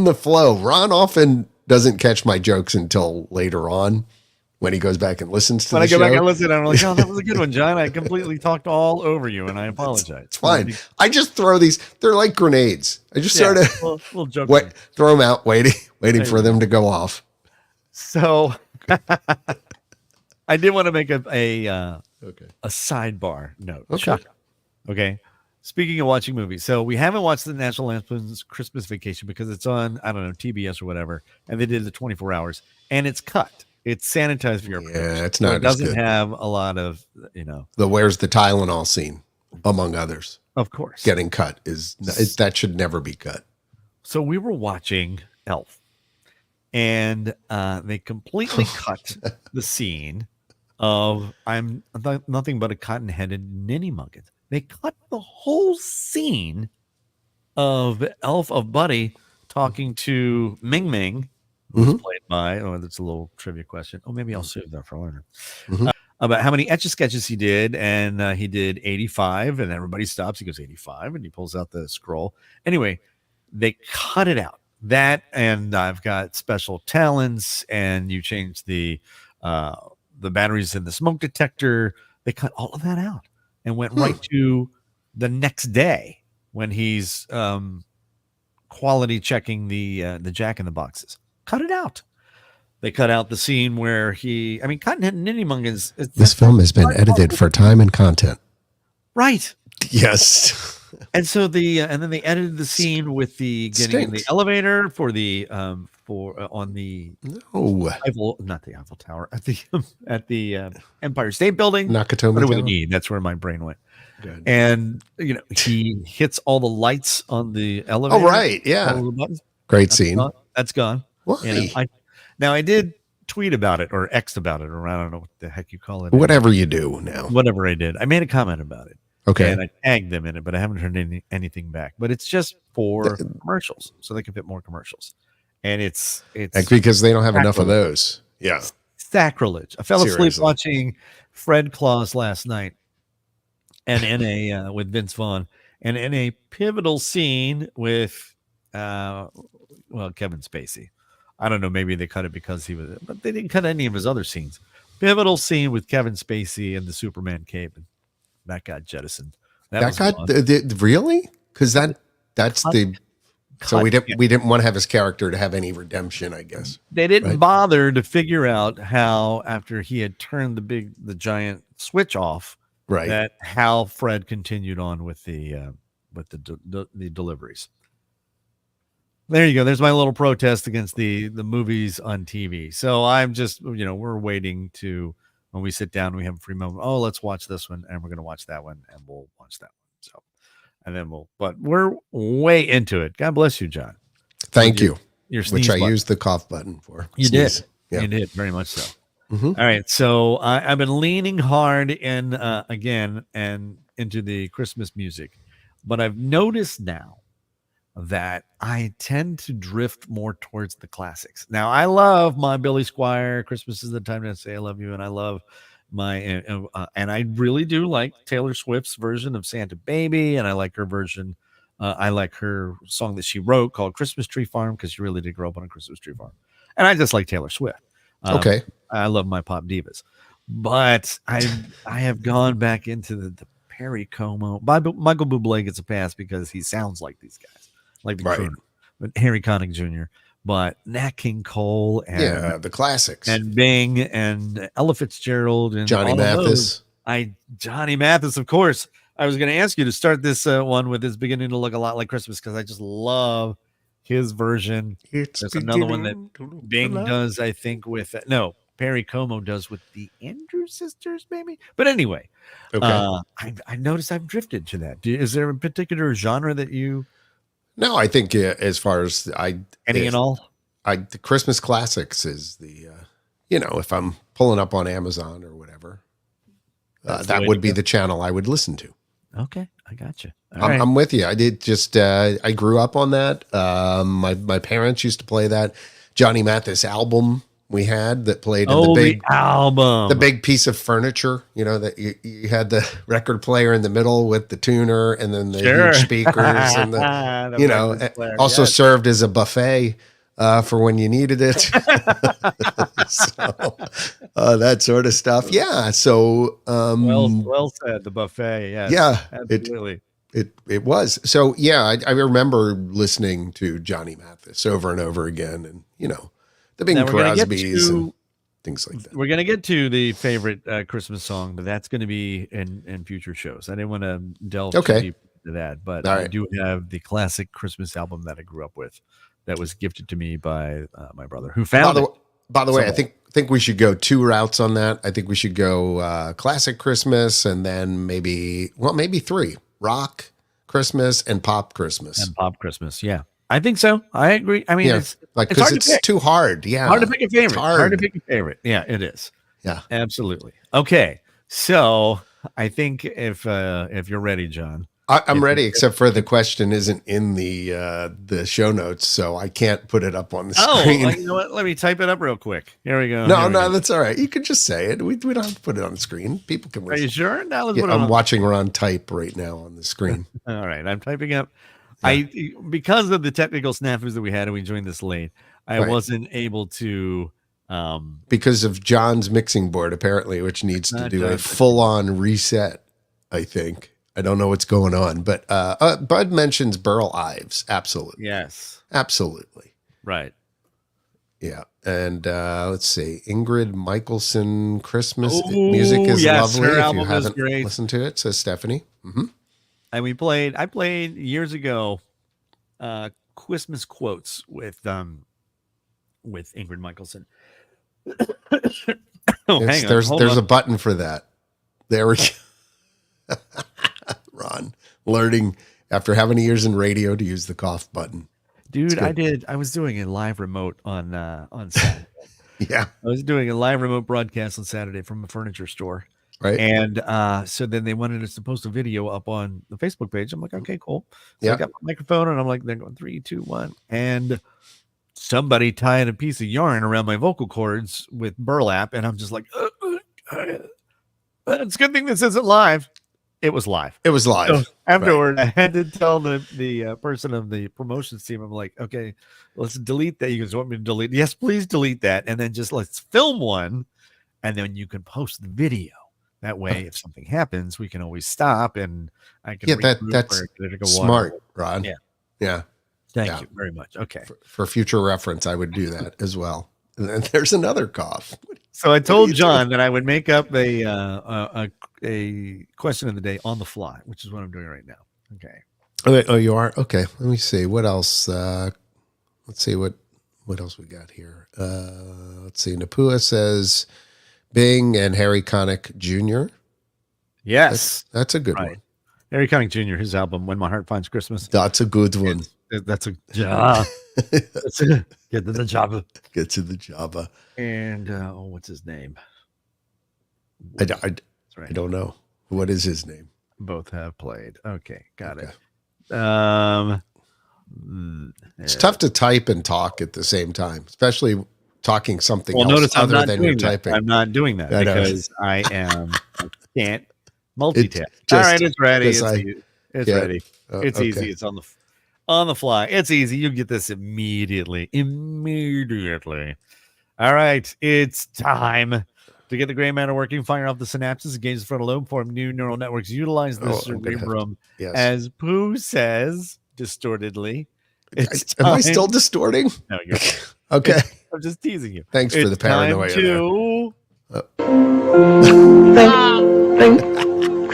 the flow. Ron often doesn't catch my jokes until later on, when he goes back and listens to the show. When I go back and listen, I'm like, oh, that was a good one, John. I completely talked all over you, and I apologize. It's fine. I just throw these. They're like grenades. I just sort of little joke. Throw them out, waiting for them to go off. So I did want to make a sidebar note. Okay. Speaking of watching movies, so we haven't watched the National Lampoon's Christmas Vacation because it's on, I don't know, TBS or whatever, and they did the 24 hours, and it's cut. It's sanitized for your purpose. It's not. So it doesn't have a lot of, the where's the Tylenol scene, among others. Of course. Getting cut that should never be cut. So we were watching Elf, and they completely cut the scene of I'm nothing but a cotton-headed ninny muggins. They cut the whole scene of Elf of Buddy talking to Ming Ming, who's played by, that's a little trivia question. Oh, maybe I'll save that for later. About how many etch-a-sketches he did, and he did 85, and everybody stops. He goes 85, and he pulls out the scroll. Anyway, they cut it out. That, and I've got special talents, and you change the batteries in the smoke detector. They cut all of that out and went right to the next day when he's quality checking the Jack in the Boxes. Cut it out. They cut out the scene where Cottonhead and Ninny Muggins. This film has been edited for time and content. right. Yes. And so and then they edited the scene with the getting in the elevator for the on the not the Eiffel Tower, at the Empire State Building. Nakatomi With Tower. an E. That's where my brain went. Good. And he hits all the lights on the elevator. Oh, right. Yeah. Great scene. That's gone. Why? Now I did tweet about it or X'd about it, or I don't know what the heck you call it. Whatever you do now. Whatever I did. I made a comment about it. Okay. And I tagged them in it, but I haven't heard anything back. But it's just for commercials, so they can fit more commercials. And it's because they don't have enough of those. Yeah. Sacrilege. I fell asleep watching Fred Claus last night, and in a with Vince Vaughn, and in a pivotal scene with Kevin Spacey. I don't know, maybe they cut it because he was, but they didn't cut any of his other scenes. Pivotal scene with Kevin Spacey and the Superman cape, and that got jettisoned. That got really? Because that's the So cut. we didn't want to have his character to have any redemption, I guess. They didn't Right. bother to figure out how, after he had turned the giant switch off, Right. that how Fred continued on with the deliveries. There you go. There's my little protest against the movies on TV. So I'm just, we're waiting to, when we sit down, we have a free moment. Oh, let's watch this one, and we're going to watch that one, and we'll watch that one. So, and then but we're way into it. God bless you, John. Thank you. Your sneeze which I button. used the cough button for. You Sneeze. did. Yeah. You did, very much so. Mhm. All right. So I've been leaning hard in again and into the Christmas music, but I've noticed now that I tend to drift more towards the classics. Now, I love my Billy Squier, Christmas is the Time to Say I Love You, and I love my and I really do like Taylor Swift's version of Santa Baby, and I like her version. I like her song that she wrote called Christmas Tree Farm, because she really did grow up on a Christmas tree farm. And I just like Taylor Swift. Okay. I love my pop divas, but I have gone back into the Perry Como. Michael Bublé gets a pass because he sounds like these guys, like the Right. crooner, but Harry Connick Jr. But Nat King Cole and Yeah, the classics. and Bing and Ella Fitzgerald and Johnny all of those. Mathis. Johnny Mathis, of course. I was going to ask you to start this one with "It's Beginning to Look a Lot Like Christmas," because I just love his version. It's There's another one that beginning to look Bing a lot. does, I think, with no, Perry Como does with the Andrews sisters, maybe. But anyway, Okay. I noticed I've drifted to that. Is there a particular genre that you No, I think as far as any and all? the Christmas classics is the if I'm pulling up on Amazon or whatever, That's the way that to would be go. the channel I would listen to. Okay, I got you. I'm with you. I did just I grew up on that. My parents used to play that Johnny Mathis album we had that played in the album, the big piece of furniture, that you had the record player in the middle with the tuner and then the huge speakers and also served as a buffet for when you needed it. So that sort of stuff. Yeah. So well said. The buffet. Yes, yeah, absolutely. It was. So yeah, I remember listening to Johnny Mathis over and over again, and the Bing Crosbys and things like that. We're going to get to the favorite Christmas song, but that's going to be in future shows. I didn't want to delve too deep into that, but I do have the classic Christmas album that I grew up with that was gifted to me by my brother, who found it. By the way, I think we should go two routes on that. I think we should go classic Christmas and then maybe three: rock Christmas and pop Christmas. Yeah. I think so. I agree. I mean, it's hard to pick. Too hard. Yeah. Hard to pick a favorite. It's hard to pick a favorite. Yeah, it is. Yeah. Absolutely. Okay. So I think if you're ready, John. I'm ready, except for the question isn't in the show notes, so I can't put it up on the screen. Oh, you know what? Let me type it up real quick. Here we go. No, that's all right. You could just say it. We don't have to put it on the screen. People can listen. Are you sure? Now let's Yeah, put it on. I'm watching Ron type right now on the screen. All right, I'm typing up. Because of the technical snafus that we had and we joined this late, I wasn't able to. Because of John's mixing board, apparently, which needs to do a full-on reset, I think. I don't know what's going on, but Bud mentions Burl Ives. Absolutely. Yes. Absolutely. Right. Yeah. And let's see. Ingrid Michaelson, Christmas music is lovely. Her if album you haven't is great. listened to it, says Stephanie. Mm-hmm. And I played years ago Christmas quotes with Ingrid Michaelson. Hang on. There's a button for that. There we go. Ron, learning after how many years in radio to use the cough button. Dude, I was doing a live remote on Saturday. Yeah. I was doing a live remote broadcast on Saturday from a furniture store. Right. And so then they wanted us to post a video up on the Facebook page. I'm like, okay, cool. So I got my microphone and I'm like, they're going 3, 2, 1. And somebody tied a piece of yarn around my vocal cords with burlap. And I'm just like, it's a good thing this isn't live. It was live. So afterward, I had to tell the person of the promotions team, I'm like, okay, let's delete that. You guys want me to delete? Yes, please delete that. And then just let's film one. And then you can post the video. That way, if something happens, we can always stop and I can. Yeah, that's smart, Ron. Yeah. Yeah. Thank you very much. Okay. For future reference, I would do that as well. And then there's another cough. So I told John that I would make up a question of the day on the fly, which is what I'm doing right now. Okay. Oh, you are? Okay. Let me see. What else? Let's see what else we got here. Let's see. Napua says Bing and Harry Connick Jr. Yes. That's a good one. Harry Connick Jr., his album, When My Heart Finds Christmas. That's a good one. That's a job. Get to the job. Get to the Java. And what's his name? I don't know. What is his name? Both have played. Okay, got it. It's tough to type and talk at the same time, especially talking something else notice other than you're typing. I'm not doing that because I can't multitask. All right, it's ready. It's ready. It's easy. It's on the fly. It's easy. You get this immediately. All right, it's time to get the gray matter working, fire off the synapses, engage the frontal lobe, form new neural networks, utilize the cerebrum, as Pooh says, distortedly. Am I still distorting? No, you're okay. I'm just teasing you. Thanks for the paranoia.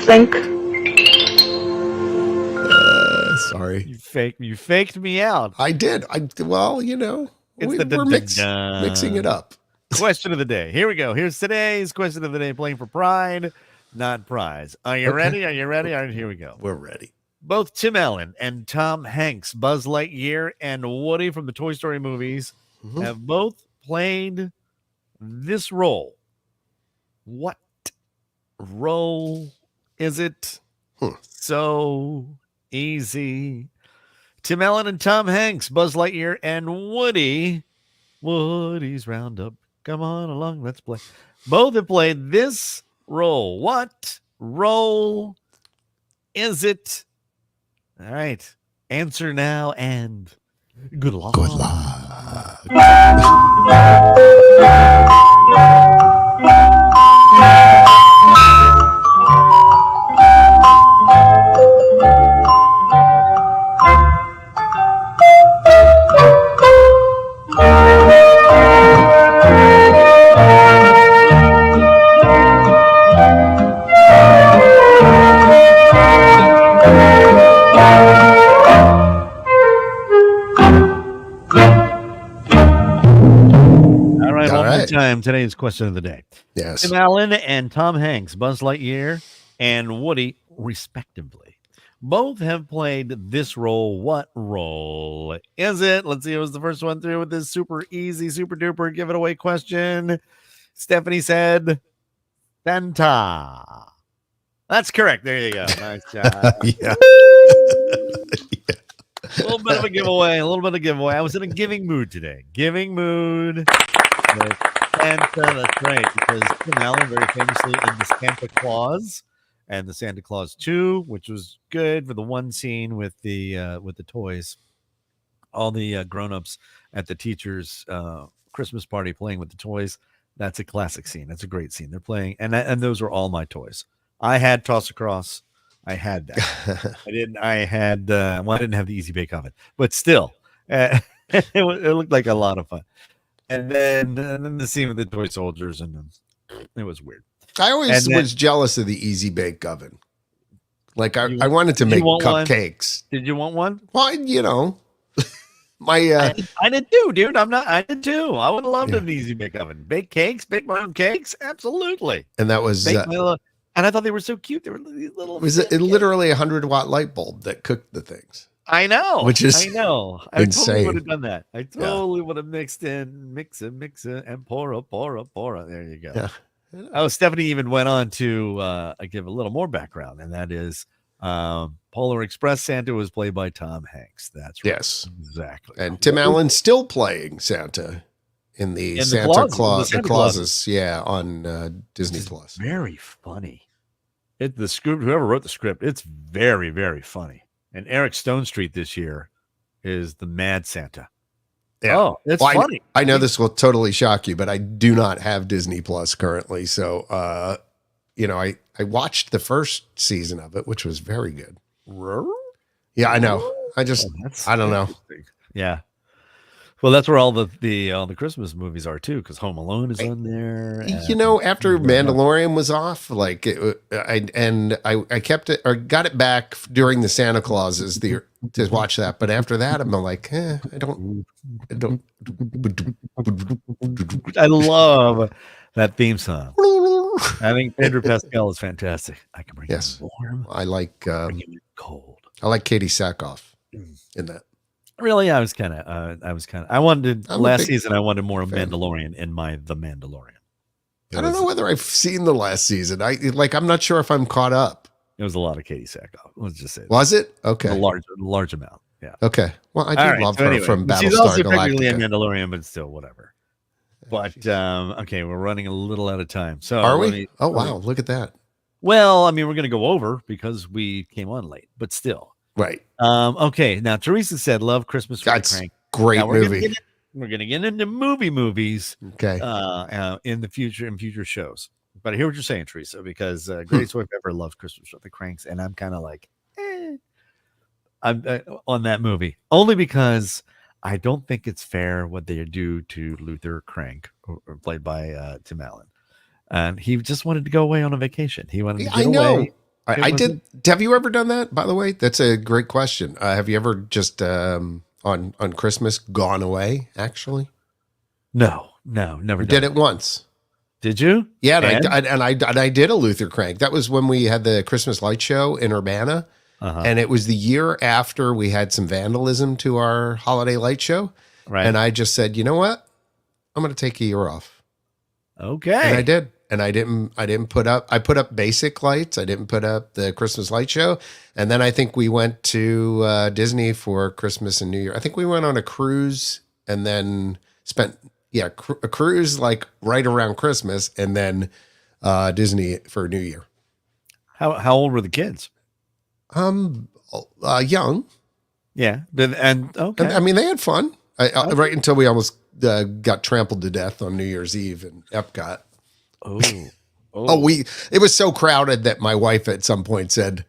Think. Sorry. You faked me out. I did. Well, we're mixing it up. Question of the day. Here we go. Here's today's question of the day, playing for pride, not prize. Are you ready? Are you ready? All right, here we go. We're ready. Both Tim Allen and Tom Hanks, Buzz Lightyear and Woody from the Toy Story movies, have both played this role. What role is it? So easy. Tim Allen and Tom Hanks, Buzz Lightyear and Woody's Roundup. Come on along, let's play. Both have played this role. What role is it? All right. Answer now and good luck. Good luck. Time. Today's question of the day. Yes. Tim Allen and Tom Hanks, Buzz Lightyear and Woody, respectively, both have played this role. What role is it? Let's see. It was the first one through with this super easy, super duper give it away question. Stephanie said Santa. That's correct. There you go. Nice job. Yeah. A little bit of a giveaway. I was in a giving mood today. Giving mood. Santa, that's right, because Tim Allen very famously in the Santa Claus and the Santa Claus 2, which was good for the one scene with the toys, all the grown-ups at the teacher's Christmas party playing with the toys. That's a classic scene. That's a great scene. They're playing, and those were all my toys. I had Toss Across. I had that. I didn't have the Easy Bake Oven, but still, it looked like a lot of fun. And then the scene with the toy soldiers, and it was weird. I always was jealous of the Easy Bake Oven. Like I wanted to make cupcakes. Did you want one? Well, I did too, dude. I did too. I would have loved an Easy Bake Oven. Bake cakes, bake my own cakes, absolutely. And that was, and I thought they were so cute. They were these little. Was it literally a 100-watt light bulb that cooked the things? I know. I know. I totally would have done that. I totally would have mix it, and pour up. There you go. Yeah. Oh, Stephanie even went on to give a little more background, and that is Polar Express Santa was played by Tom Hanks. That's right. Yes. Exactly. And Tim Allen's still playing Santa in the Santa Clauses, on Disney Plus. Very funny. Whoever wrote the script, it's very, very funny. And Eric Stone Street this year is the Mad Santa. Yeah. Oh, it's funny. I know this will totally shock you, but I do not have Disney Plus currently. So, I watched the first season of it, which was very good. Yeah, I know. I just, Oh, that's I don't know. interesting. Yeah. Well, that's where all the Christmas movies are too, because Home Alone is on there. You And know, after Mandalorian was off, like I kept it or got it back during the Santa Clauses to watch that, but after that, I'm like, I don't. I love that theme song. I think Pedro Pascal is fantastic. I can bring Yes, you warm. I like Bring you cold. I like Katie Sackhoff in that. Really, I wanted I'm a last big season. I wanted more of fan. Mandalorian in The Mandalorian. I don't know whether I've seen the last season. I'm not sure if I'm caught up. It was a lot of Katie Sackhoff. Let's just say that. Was it? Okay. A large amount. Yeah. Okay. Well, I do love her from She's also Battlestar technically a Galactica. Mandalorian, but still whatever. But okay, we're running a little out of time. So Are we? Oh wow, look at that. Well, I mean, we're going to go over because we came on late, but still. Right. Okay. Now, Teresa said, "Love Christmas for the That's Crank." great Now, movie. We're going to get into movies. Okay. In future shows. But I hear what you're saying, Teresa, because Greatest Wife Ever loves Christmas with the Cranks, and I'm kind of like, I'm on that movie only because I don't think it's fair what they do to Luther Crank, or played by Tim Allen. And he just wanted to go away on a vacation. He wanted to get away. I did. Have you ever done that? By the way, that's a great question. Have you ever just on Christmas gone away? Actually, no, never did it once. Did you? Yeah, and I did a Luther Crank. That was when we had the Christmas light show in Urbana, and it was the year after we had some vandalism to our holiday light show. Right. And I just said, you know what? I'm going to take a year off. Okay. And I did. And I didn't put up, I put up basic lights. I didn't put up the Christmas light show. And then I think we went to Disney for Christmas and New Year. I think we went on a cruise and then spent, a cruise like right around Christmas and then Disney for New Year. How old were the kids? Young. Yeah. Okay. I mean, they had fun right until we almost got trampled to death on New Year's Eve in Epcot. It was so crowded that my wife at some point said,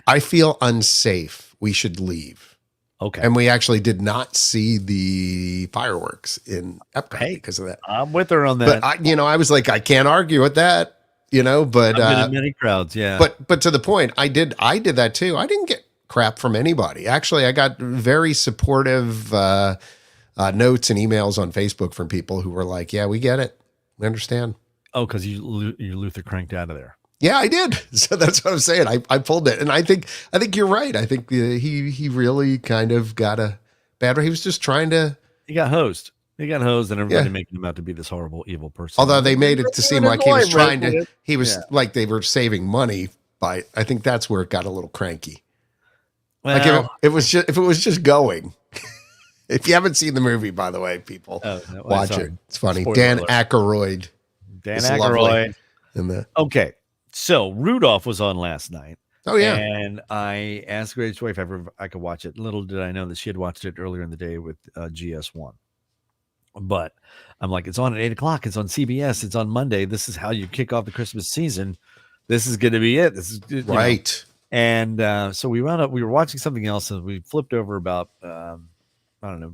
I feel unsafe. We should leave. Okay. And we actually did not see the fireworks in Epcot because of that. I'm with her on that. But I was like, I can't argue with that, but I've been in many crowds. Yeah. But to the point, I did that too. I didn't get crap from anybody. Actually, I got very supportive notes and emails on Facebook from people who were like, yeah, we get it. We understand. Oh, because you Luther cranked out of there. Yeah, I did. So that's what I'm saying. I pulled it, and I think you're right. I think he really kind of got a bad. He was just trying to. He got hosed. And everybody making him out to be this horrible, evil person. Although they made it to seem like he was trying to. He was like they were saving money by. I think that's where it got a little cranky. Well, like if it was just going. If you haven't seen the movie, by the way, people watch it. It's funny. Spoiler Dan alert. Aykroyd. Okay. So Rudolph was on last night. Oh, yeah. And I asked Greatest Wife Ever if I could watch it. Little did I know that she had watched it earlier in the day with GS1. But I'm like, it's on at 8:00. It's on CBS. It's on Monday. This is how you kick off the Christmas season. This is going to be it. This is right. And so we were watching something else and we flipped over about,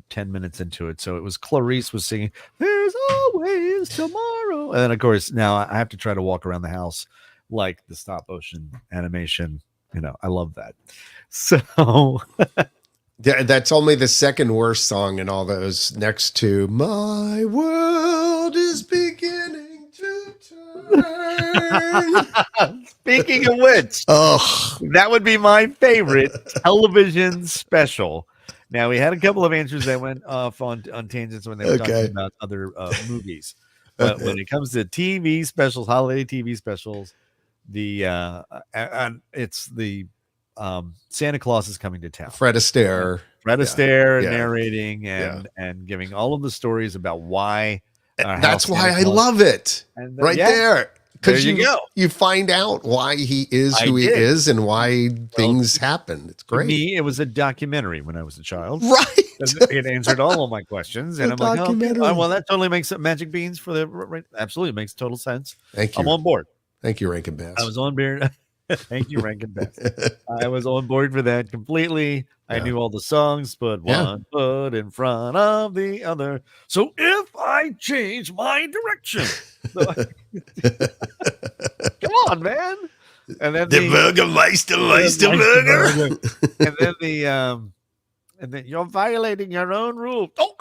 10 minutes into it. So it was Clarice was singing, "There's always tomorrow." And then, of course, now I have to try to walk around the house like the stop motion animation. I love that. So that's only the second worst song in all those, next to "My World is Beginning to Turn." Speaking of which, that would be my favorite television special. Now, we had a couple of answers that went off on tangents when they were talking about other movies. But when it comes to TV specials, holiday TV specials, it's the Santa Claus is Coming to Town. Fred Astaire. Narrating and giving all of the stories about why. That's why I love it. There. Because you find out why he is who he is and why things happen. It's great. For me, it was a documentary when I was a child. Right. It answered all of my questions. And I'm like, well, that totally makes Magic Beans for absolutely makes total sense. Thank you. I'm on board. Thank you, Rankin Bass. I was on board. Thank you, Rankin Bass. I was on board for that completely. I Yeah. knew all the songs, put one foot in front of the other. So if I change my direction, so, come on, man. And then The Burgermeister Meisterburger. Meisterburger. And then and then you're violating your own rules. Oh,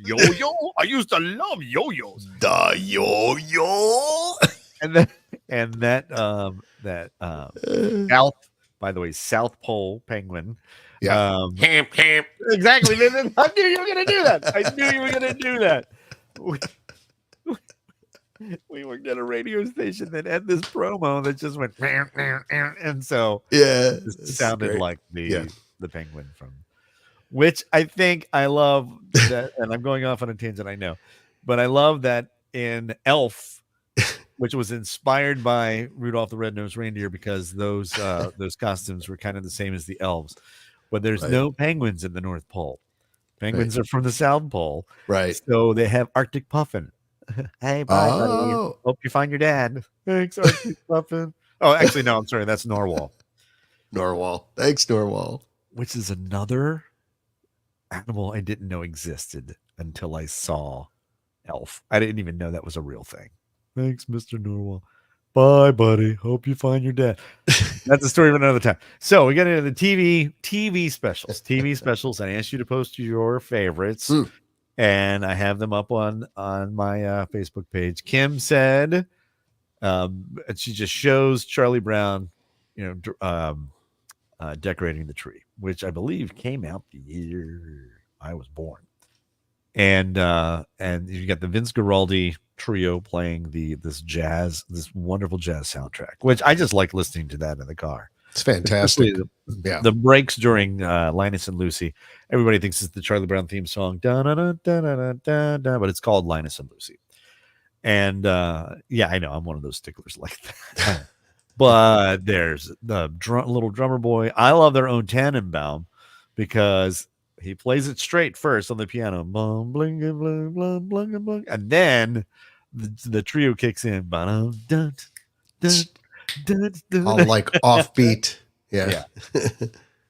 yo-yo. I used to love yo-yos. The yo-yo. And that South, by the way, South Pole penguin. Yeah. Hamp, hamp. Exactly. I knew you were gonna do that. I knew you were gonna do that. We worked at a radio station that had this promo that just went and so Yeah. it sounded great. like the penguin from, which I think I love that, and I'm going off on a tangent, I know, but I love that in Elf, which was inspired by Rudolph the Red-Nosed Reindeer, because those costumes were kind of the same as the elves, but there's no penguins in the North Pole. Penguins are from the South Pole, right? So they have Arctic Puffin. Hey, bye, buddy. Hope you find your dad. Thanks, Arctic Puffin. Oh, actually, no, I'm sorry. That's Narwhal. Narwhal. Thanks, Narwhal. Which is another animal I didn't know existed until I saw Elf. I didn't even know that was a real thing. Thanks, Mr. Narwhal. Bye, buddy. Hope you find your dad. That's a story for another time. So we got into the TV specials. TV specials. I asked you to post your favorites. And I have them up on my Facebook page. Kim said, she just shows Charlie Brown, decorating the tree, which I believe came out the year I was born. And you got the Vince Guaraldi trio playing this wonderful jazz soundtrack, which I just like listening to that in the car. It's fantastic. The breaks during Linus and Lucy. Everybody thinks it's the Charlie Brown theme song, but it's called Linus and Lucy. And I know I'm one of those sticklers like that. But there's the little drummer boy. I love their own Tannenbaum because he plays it straight first on the piano, bum, bling, bling, bling, bling, bling, and then the trio kicks in. Dun, dun, dun, all like offbeat. Yeah.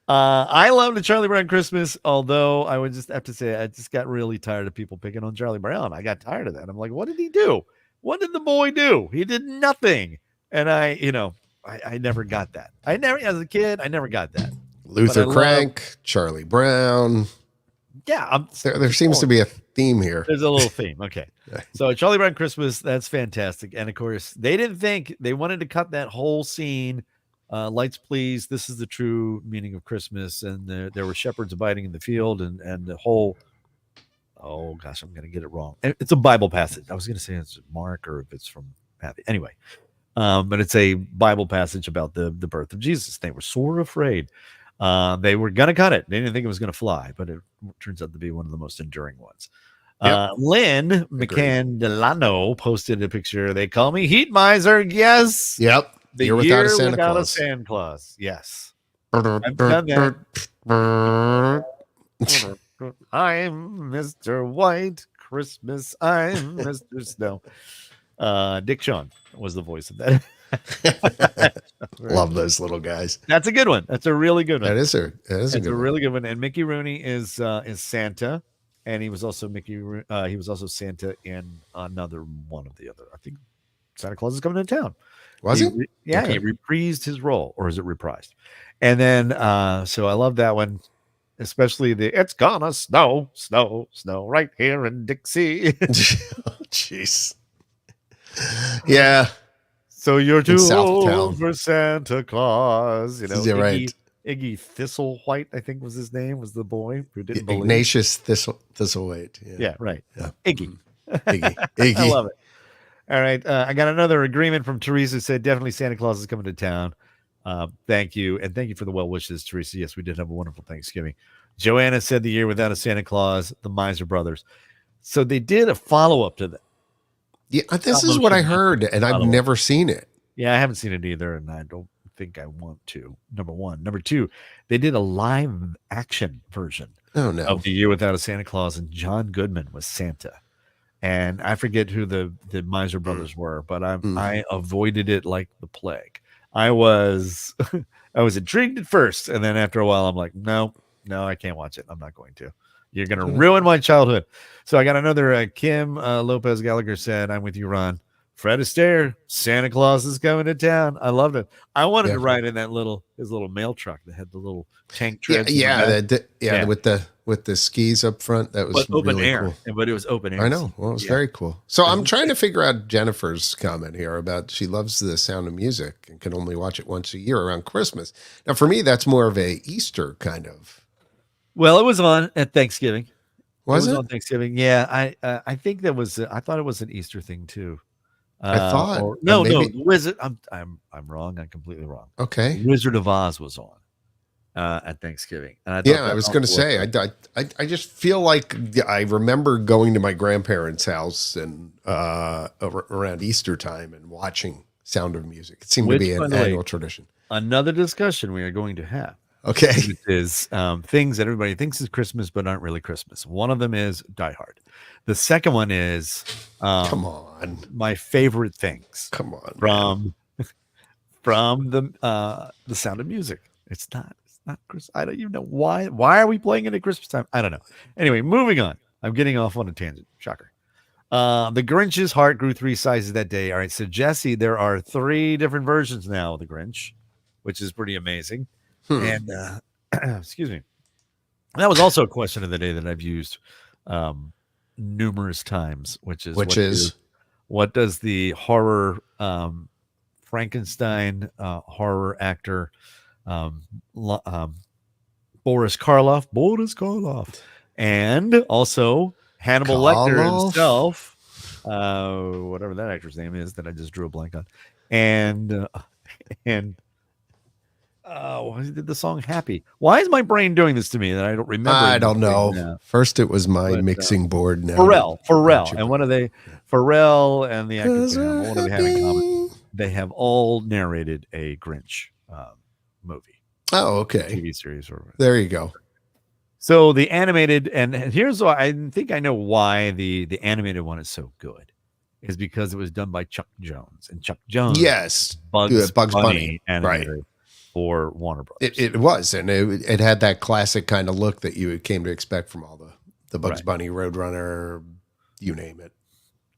I love the Charlie Brown Christmas, although I would just have to say I just got really tired of people picking on Charlie Brown. I got tired of that. I'm like, what did he do? What did the boy do? He did nothing. And I never got that. As a kid, I never got that. Luther Crank, Charlie Brown. Yeah. There seems to be a theme here. There's a little theme. Okay. So Charlie Brown Christmas, that's fantastic. And of course, they didn't think they wanted to cut that whole scene. Lights, please. This is the true meaning of Christmas. And there were shepherds abiding in the field, and the whole. Oh gosh, I'm going to get it wrong. It's a Bible passage. I was going to say it's Mark or if it's from Matthew. Anyway, but it's a Bible passage about the birth of Jesus. They were sore afraid. They were going to cut it. They didn't think it was going to fly, but it turns out to be one of the most enduring ones. Lynn McCann Delano posted a picture. They call me Heat Miser. Yes. Yep. The year without a Santa Claus. Yes. I've done that. I'm Mr. White Christmas. I'm Mr. Snow. Dick Shawn was the voice of that. Love those little guys. That's a good one. That's a really good one. That is a really good one. And Mickey Rooney is Santa, and he was also he was also Santa in another one of the other. I think Santa Claus is coming to town. Was he? Yeah, okay. He reprised his role, or is it reprised? And then, so I love that one, especially it's gonna snow right here in Dixie. Jeez. Yeah. So you're too old for Santa Claus. Right. Iggy Thistlewhite, I think was his name, was the boy who didn't believe. Ignatius Thistlewhite. Yeah, right. Yeah. Iggy. Iggy. I love it. All right. I got another agreement from Teresa, said definitely Santa Claus is coming to town. Thank you. And thank you for the well wishes, Teresa. Yes, we did have a wonderful Thanksgiving. Joanna said the year without a Santa Claus, the Miser Brothers. So they did a follow-up to that. Yeah, this is what I heard, and I've never seen it. Yeah, I haven't seen it either, and I don't think I want to. Number one. Number two, they did a live action version of the year without a Santa Claus, and John Goodman was Santa. And I forget who the Miser Brothers were, but I avoided it like the plague. I was I was intrigued at first, and then after a while, I'm like, no, I can't watch it. I'm not going to. You're going to ruin my childhood. So I got another Kim Lopez Gallagher said, "I'm with you, Ron. Fred Astaire, Santa Claus is coming to town." I loved it. I wanted to ride in that his little mail truck that had the little tank treads. With the skis up front. That was open really air. cool. But it was open air. I know. Well, it was very cool. So I'm trying to figure out Jennifer's comment here about she loves the Sound of Music and can only watch it once a year around Christmas. Now, for me, that's more of a Easter kind of. Well, it was on at Thanksgiving. Was it on Thanksgiving? Yeah, I think that was. I thought it was an Easter thing too. I thought. No, the Wizard. I'm wrong. I'm completely wrong. Okay. Wizard of Oz was on at Thanksgiving. And I was going to say, I just feel like I remember going to my grandparents' house and around Easter time and watching Sound of Music. It seemed to be an annual tradition. Another discussion we are going to have. Okay. Is things that everybody thinks is Christmas but aren't really Christmas. One of them is Die Hard. The second one is come on, my favorite things. Come on, from the Sound of Music. It's not Christmas. I don't even know why. Why are we playing it at Christmas time? I don't know. Anyway, moving on. I'm getting off on a tangent. Shocker. The Grinch's heart grew 3 sizes that day. All right. So Jesse, there are 3 different versions now of the Grinch, which is pretty amazing. And excuse me. That was also a question of the day that I've used numerous times, which is what does the horror Frankenstein horror actor Boris Karloff, and also Hannibal Lecter himself, whatever that actor's name is that I just drew a blank on, and he did the song Happy. Why is my brain doing this to me that I don't remember? I don't know. Now. First it was my mixing board. Now Pharrell. And one of they, Pharrell and the actor, what do they have in common? They have all narrated a Grinch movie. Oh, okay. TV series. There you go. So the animated, and here's why I think I know why the animated one is so good, is because it was done by Chuck Jones. And Chuck Jones, Bugs Bunny animated. Right. For Warner Brothers. It was, and it had that classic kind of look that you came to expect from all the Bugs Bunny, Roadrunner, you name it.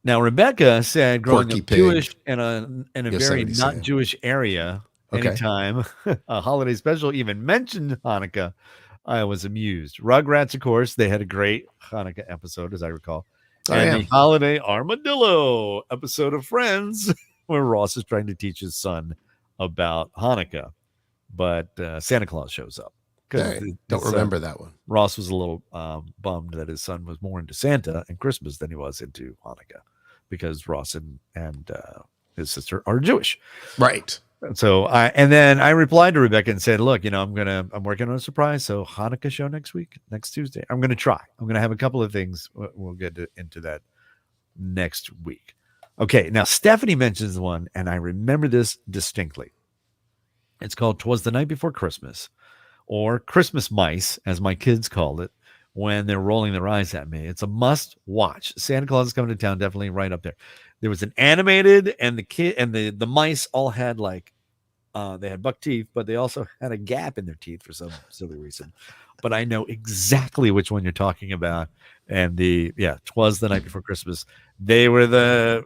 Now, Rebecca said growing up Jewish in a very not Jewish area, anytime a holiday special even mentioned Hanukkah, I was amused. Rugrats, of course, they had a great Hanukkah episode, as I recall. And the Holiday Armadillo episode of Friends, where Ross is trying to teach his son about Hanukkah. But Santa Claus shows up. Don't remember that one. Ross was a little bummed that his son was more into Santa and Christmas than he was into Hanukkah, because Ross and his sister are Jewish, right? So then I replied to Rebecca and said, "Look, I'm working on a surprise. So Hanukkah show next Tuesday. I'm going to try. I'm going to have a couple of things. We'll get into that next week." Okay. Now Stephanie mentions one, and I remember this distinctly. It's called "'Twas the Night Before Christmas," or Christmas Mice, as my kids called it when they're rolling their eyes at me. It's a must watch. Santa Claus is Coming to Town, definitely right up there. There was an animated, and the kid and the mice all had they had buck teeth, but they also had a gap in their teeth for some silly reason. But I know exactly which one you're talking about. And "'Twas the Night Before Christmas." They were the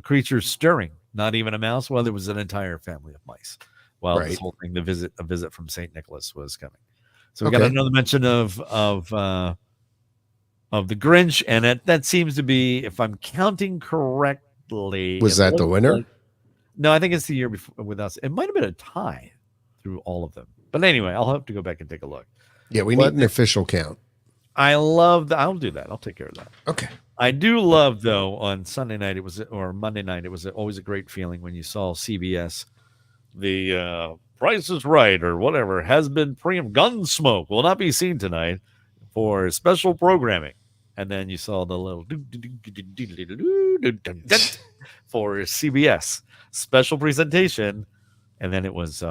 creatures stirring. Not even a mouse. Well, there was an entire family of mice. Well, this whole thing, a visit from St. Nicholas was coming. So we got another mention of the Grinch, and that seems to be, if I'm counting correctly, was that the winner? No, I think it's the year before with us. It might have been a tie through all of them. But anyway, I'll have to go back and take a look. Yeah, we need an official count. I'll do that. I'll take care of that. Okay. I do love, though, on Sunday night or Monday night, it was always a great feeling when you saw CBS, the Price is Right or whatever has been Gunsmoke will not be seen tonight for special programming. And then you saw the little for CBS special presentation, and then it was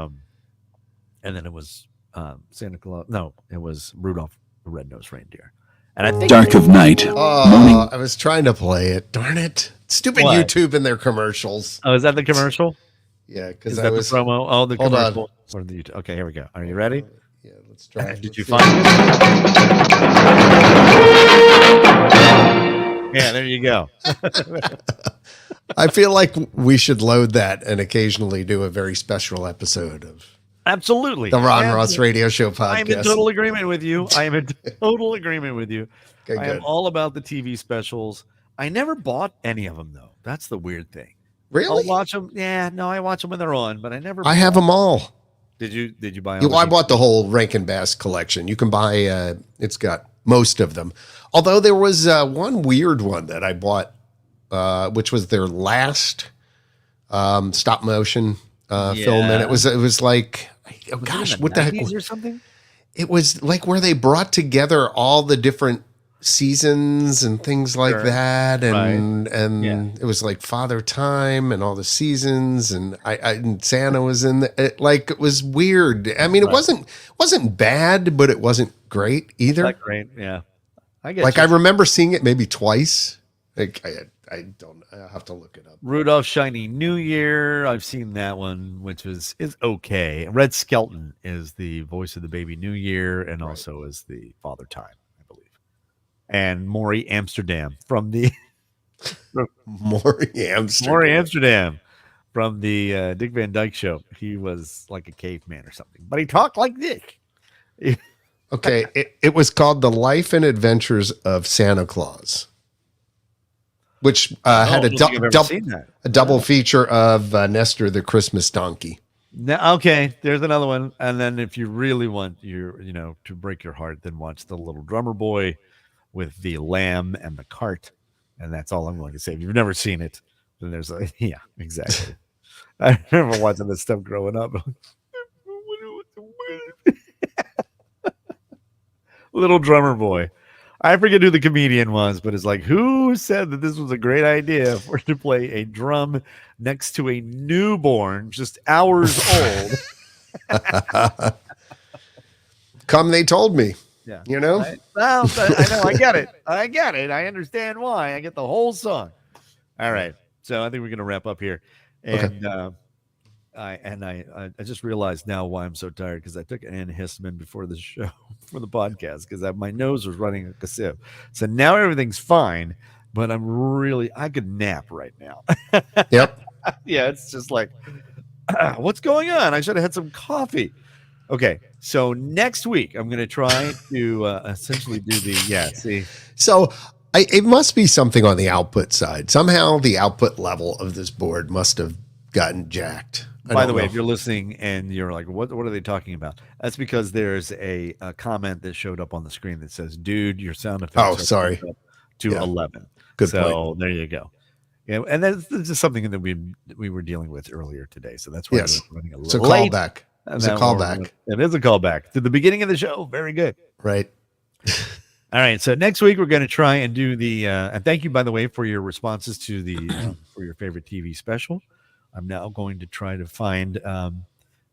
Santa Claus. No, it was Rudolph the Red-Nosed Reindeer. And I think Dark of Night. Oh, I was trying to play it. Darn it. Stupid YouTube and their commercials. Oh, is that the commercial? Yeah, Is because I that the was. promo? Oh, the Hold on. commercial. Or the YouTube. Okay, here we go. Are you ready? Yeah, let's try. Did Let's you see. find it? Yeah, there you go. I feel like we should load that and occasionally do a very special episode of Absolutely. the Ron Ross Radio Show I am in podcast. total agreement with you. I am in total agreement with you. Okay, I am good. all about the TV specials. I never bought any of them though. That's the weird thing. I'll Really? watch them. Yeah, no, I watch them when they're on, but I never. I have them all. Did you buy all? I bought the whole Rankin Bass collection. You can buy. It's got most of them. Although there was one weird one that I bought, which was their last stop motion film, and it was like, oh gosh, what the heck? Or something? It was like where they brought together all the different seasons and things like that, and it was like Father Time and all the seasons, and and Santa was in it was weird. I mean, it wasn't bad, but it wasn't great either. Not great, yeah. I get I remember seeing it maybe twice. Like I don't. I have to look it up. Rudolph Shiny New Year. I've seen that one, which is okay. Red Skelton is the voice of the baby New Year, and also is the Father Time, I believe. And Maury Amsterdam from the Maury Amsterdam from the Dick Van Dyke Show. He was like a caveman or something, but he talked like Dick. Okay, it was called The Life and Adventures of Santa Claus, which had a double feature of Nestor the Christmas Donkey. Now, okay, there's another one. And then if you really want to break your heart, then watch The Little Drummer Boy with the lamb and the cart. And that's all I'm going to say. If you've never seen it, then there's yeah, exactly. I remember watching this stuff growing up. Little Drummer Boy. I forget who the comedian was, but it's like, who said that this was a great idea for to play a drum next to a newborn, just hours old? Come, they told me. Yeah, you know. I know. I get it. I understand why. I get the whole song. All right, so I think we're gonna wrap up here, and I just realized now why I'm so tired, because I took an antihistamine before the show for the podcast, because my nose was running a sieve. So now everything's fine, but I could nap right now. Yep. Yeah, it's just like, what's going on? I should have had some coffee. Okay, so next week I'm going to try to essentially do see. So it must be something on the output side. Somehow the output level of this board must have gotten jacked. By the way, if you're listening and you're like, what are they talking about? That's because there's a comment that showed up on the screen that says, dude, your sound effects sorry. to 11. Good point. So there you go. Yeah, and that's just something that we were dealing with earlier today. So that's why we're running a little late. Callback. It's a callback. It is a callback to the beginning of the show. Very good. Right. All right. So next week we're going to try and do the and thank you, by the way, for your responses to the for your favorite TV special. I'm now going to try to find The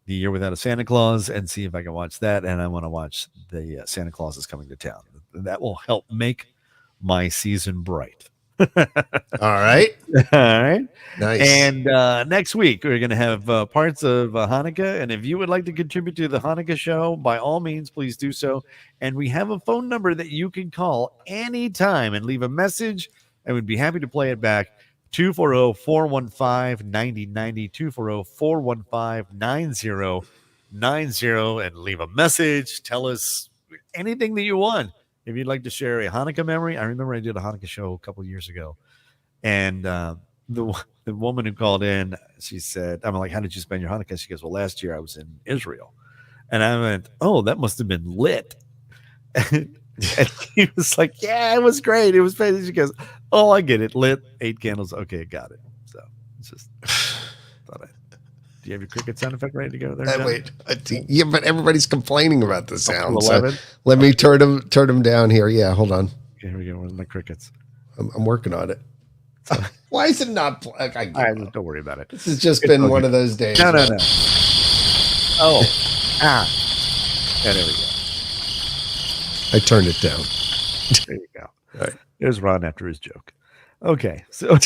Year Without a Santa Claus and see if I can watch that. And I want to watch the Santa Claus is Coming to Town. That will help make my season bright. All right. All right. Nice. And next week, we're going to have parts of Hanukkah. And if you would like to contribute to the Hanukkah show, by all means, please do so. And we have a phone number that you can call anytime and leave a message, and we'd be happy to play it back. 240-415-9090, 240-415-9090, and leave a message. Tell us anything that you want. If you'd like to share a Hanukkah memory, I remember I did a Hanukkah show a couple of years ago, and the woman who called in, she said, I'm like, how did you spend your Hanukkah? She goes, well, last year I was in Israel. And I went, oh, that must have been lit. And he was like, yeah, it was great. It was fantastic. She goes, oh, I get it. Lit, 8 candles. Okay, got it. So it's just do you have your cricket sound effect ready to go there? Wait. Yeah, but everybody's complaining about the sound. So let me turn them down here. Yeah, hold on. Okay, here we go. Where's my crickets? I'm working on it. Why is it not? Don't worry about it. This has just been one of those days. No. Oh. Yeah, there we go. I turned it down. There you go. All right. There's Ron after his joke. Okay, so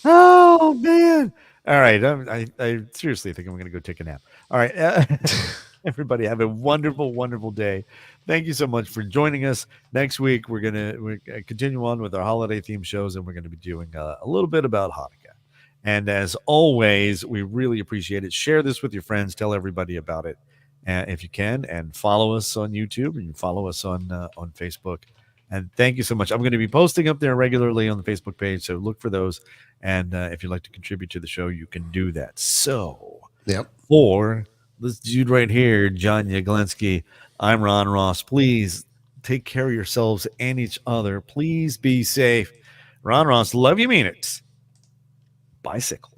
Oh man! All right, I seriously think I'm going to go take a nap. All right, everybody, have a wonderful, wonderful day. Thank you so much for joining us. Next week, we're gonna continue on with our holiday theme shows, and we're going to be doing a little bit about Hanukkah. And as always, we really appreciate it. Share this with your friends. Tell everybody about it, if you can, and follow us on YouTube and follow us on Facebook. And thank you so much. I'm going to be posting up there regularly on the Facebook page, so look for those. And if you'd like to contribute to the show, you can do that. So, Yep. for this dude right here, John Yaglinski, I'm Ron Ross. Please take care of yourselves and each other. Please be safe. Ron Ross, love you, mean it. Bicycle.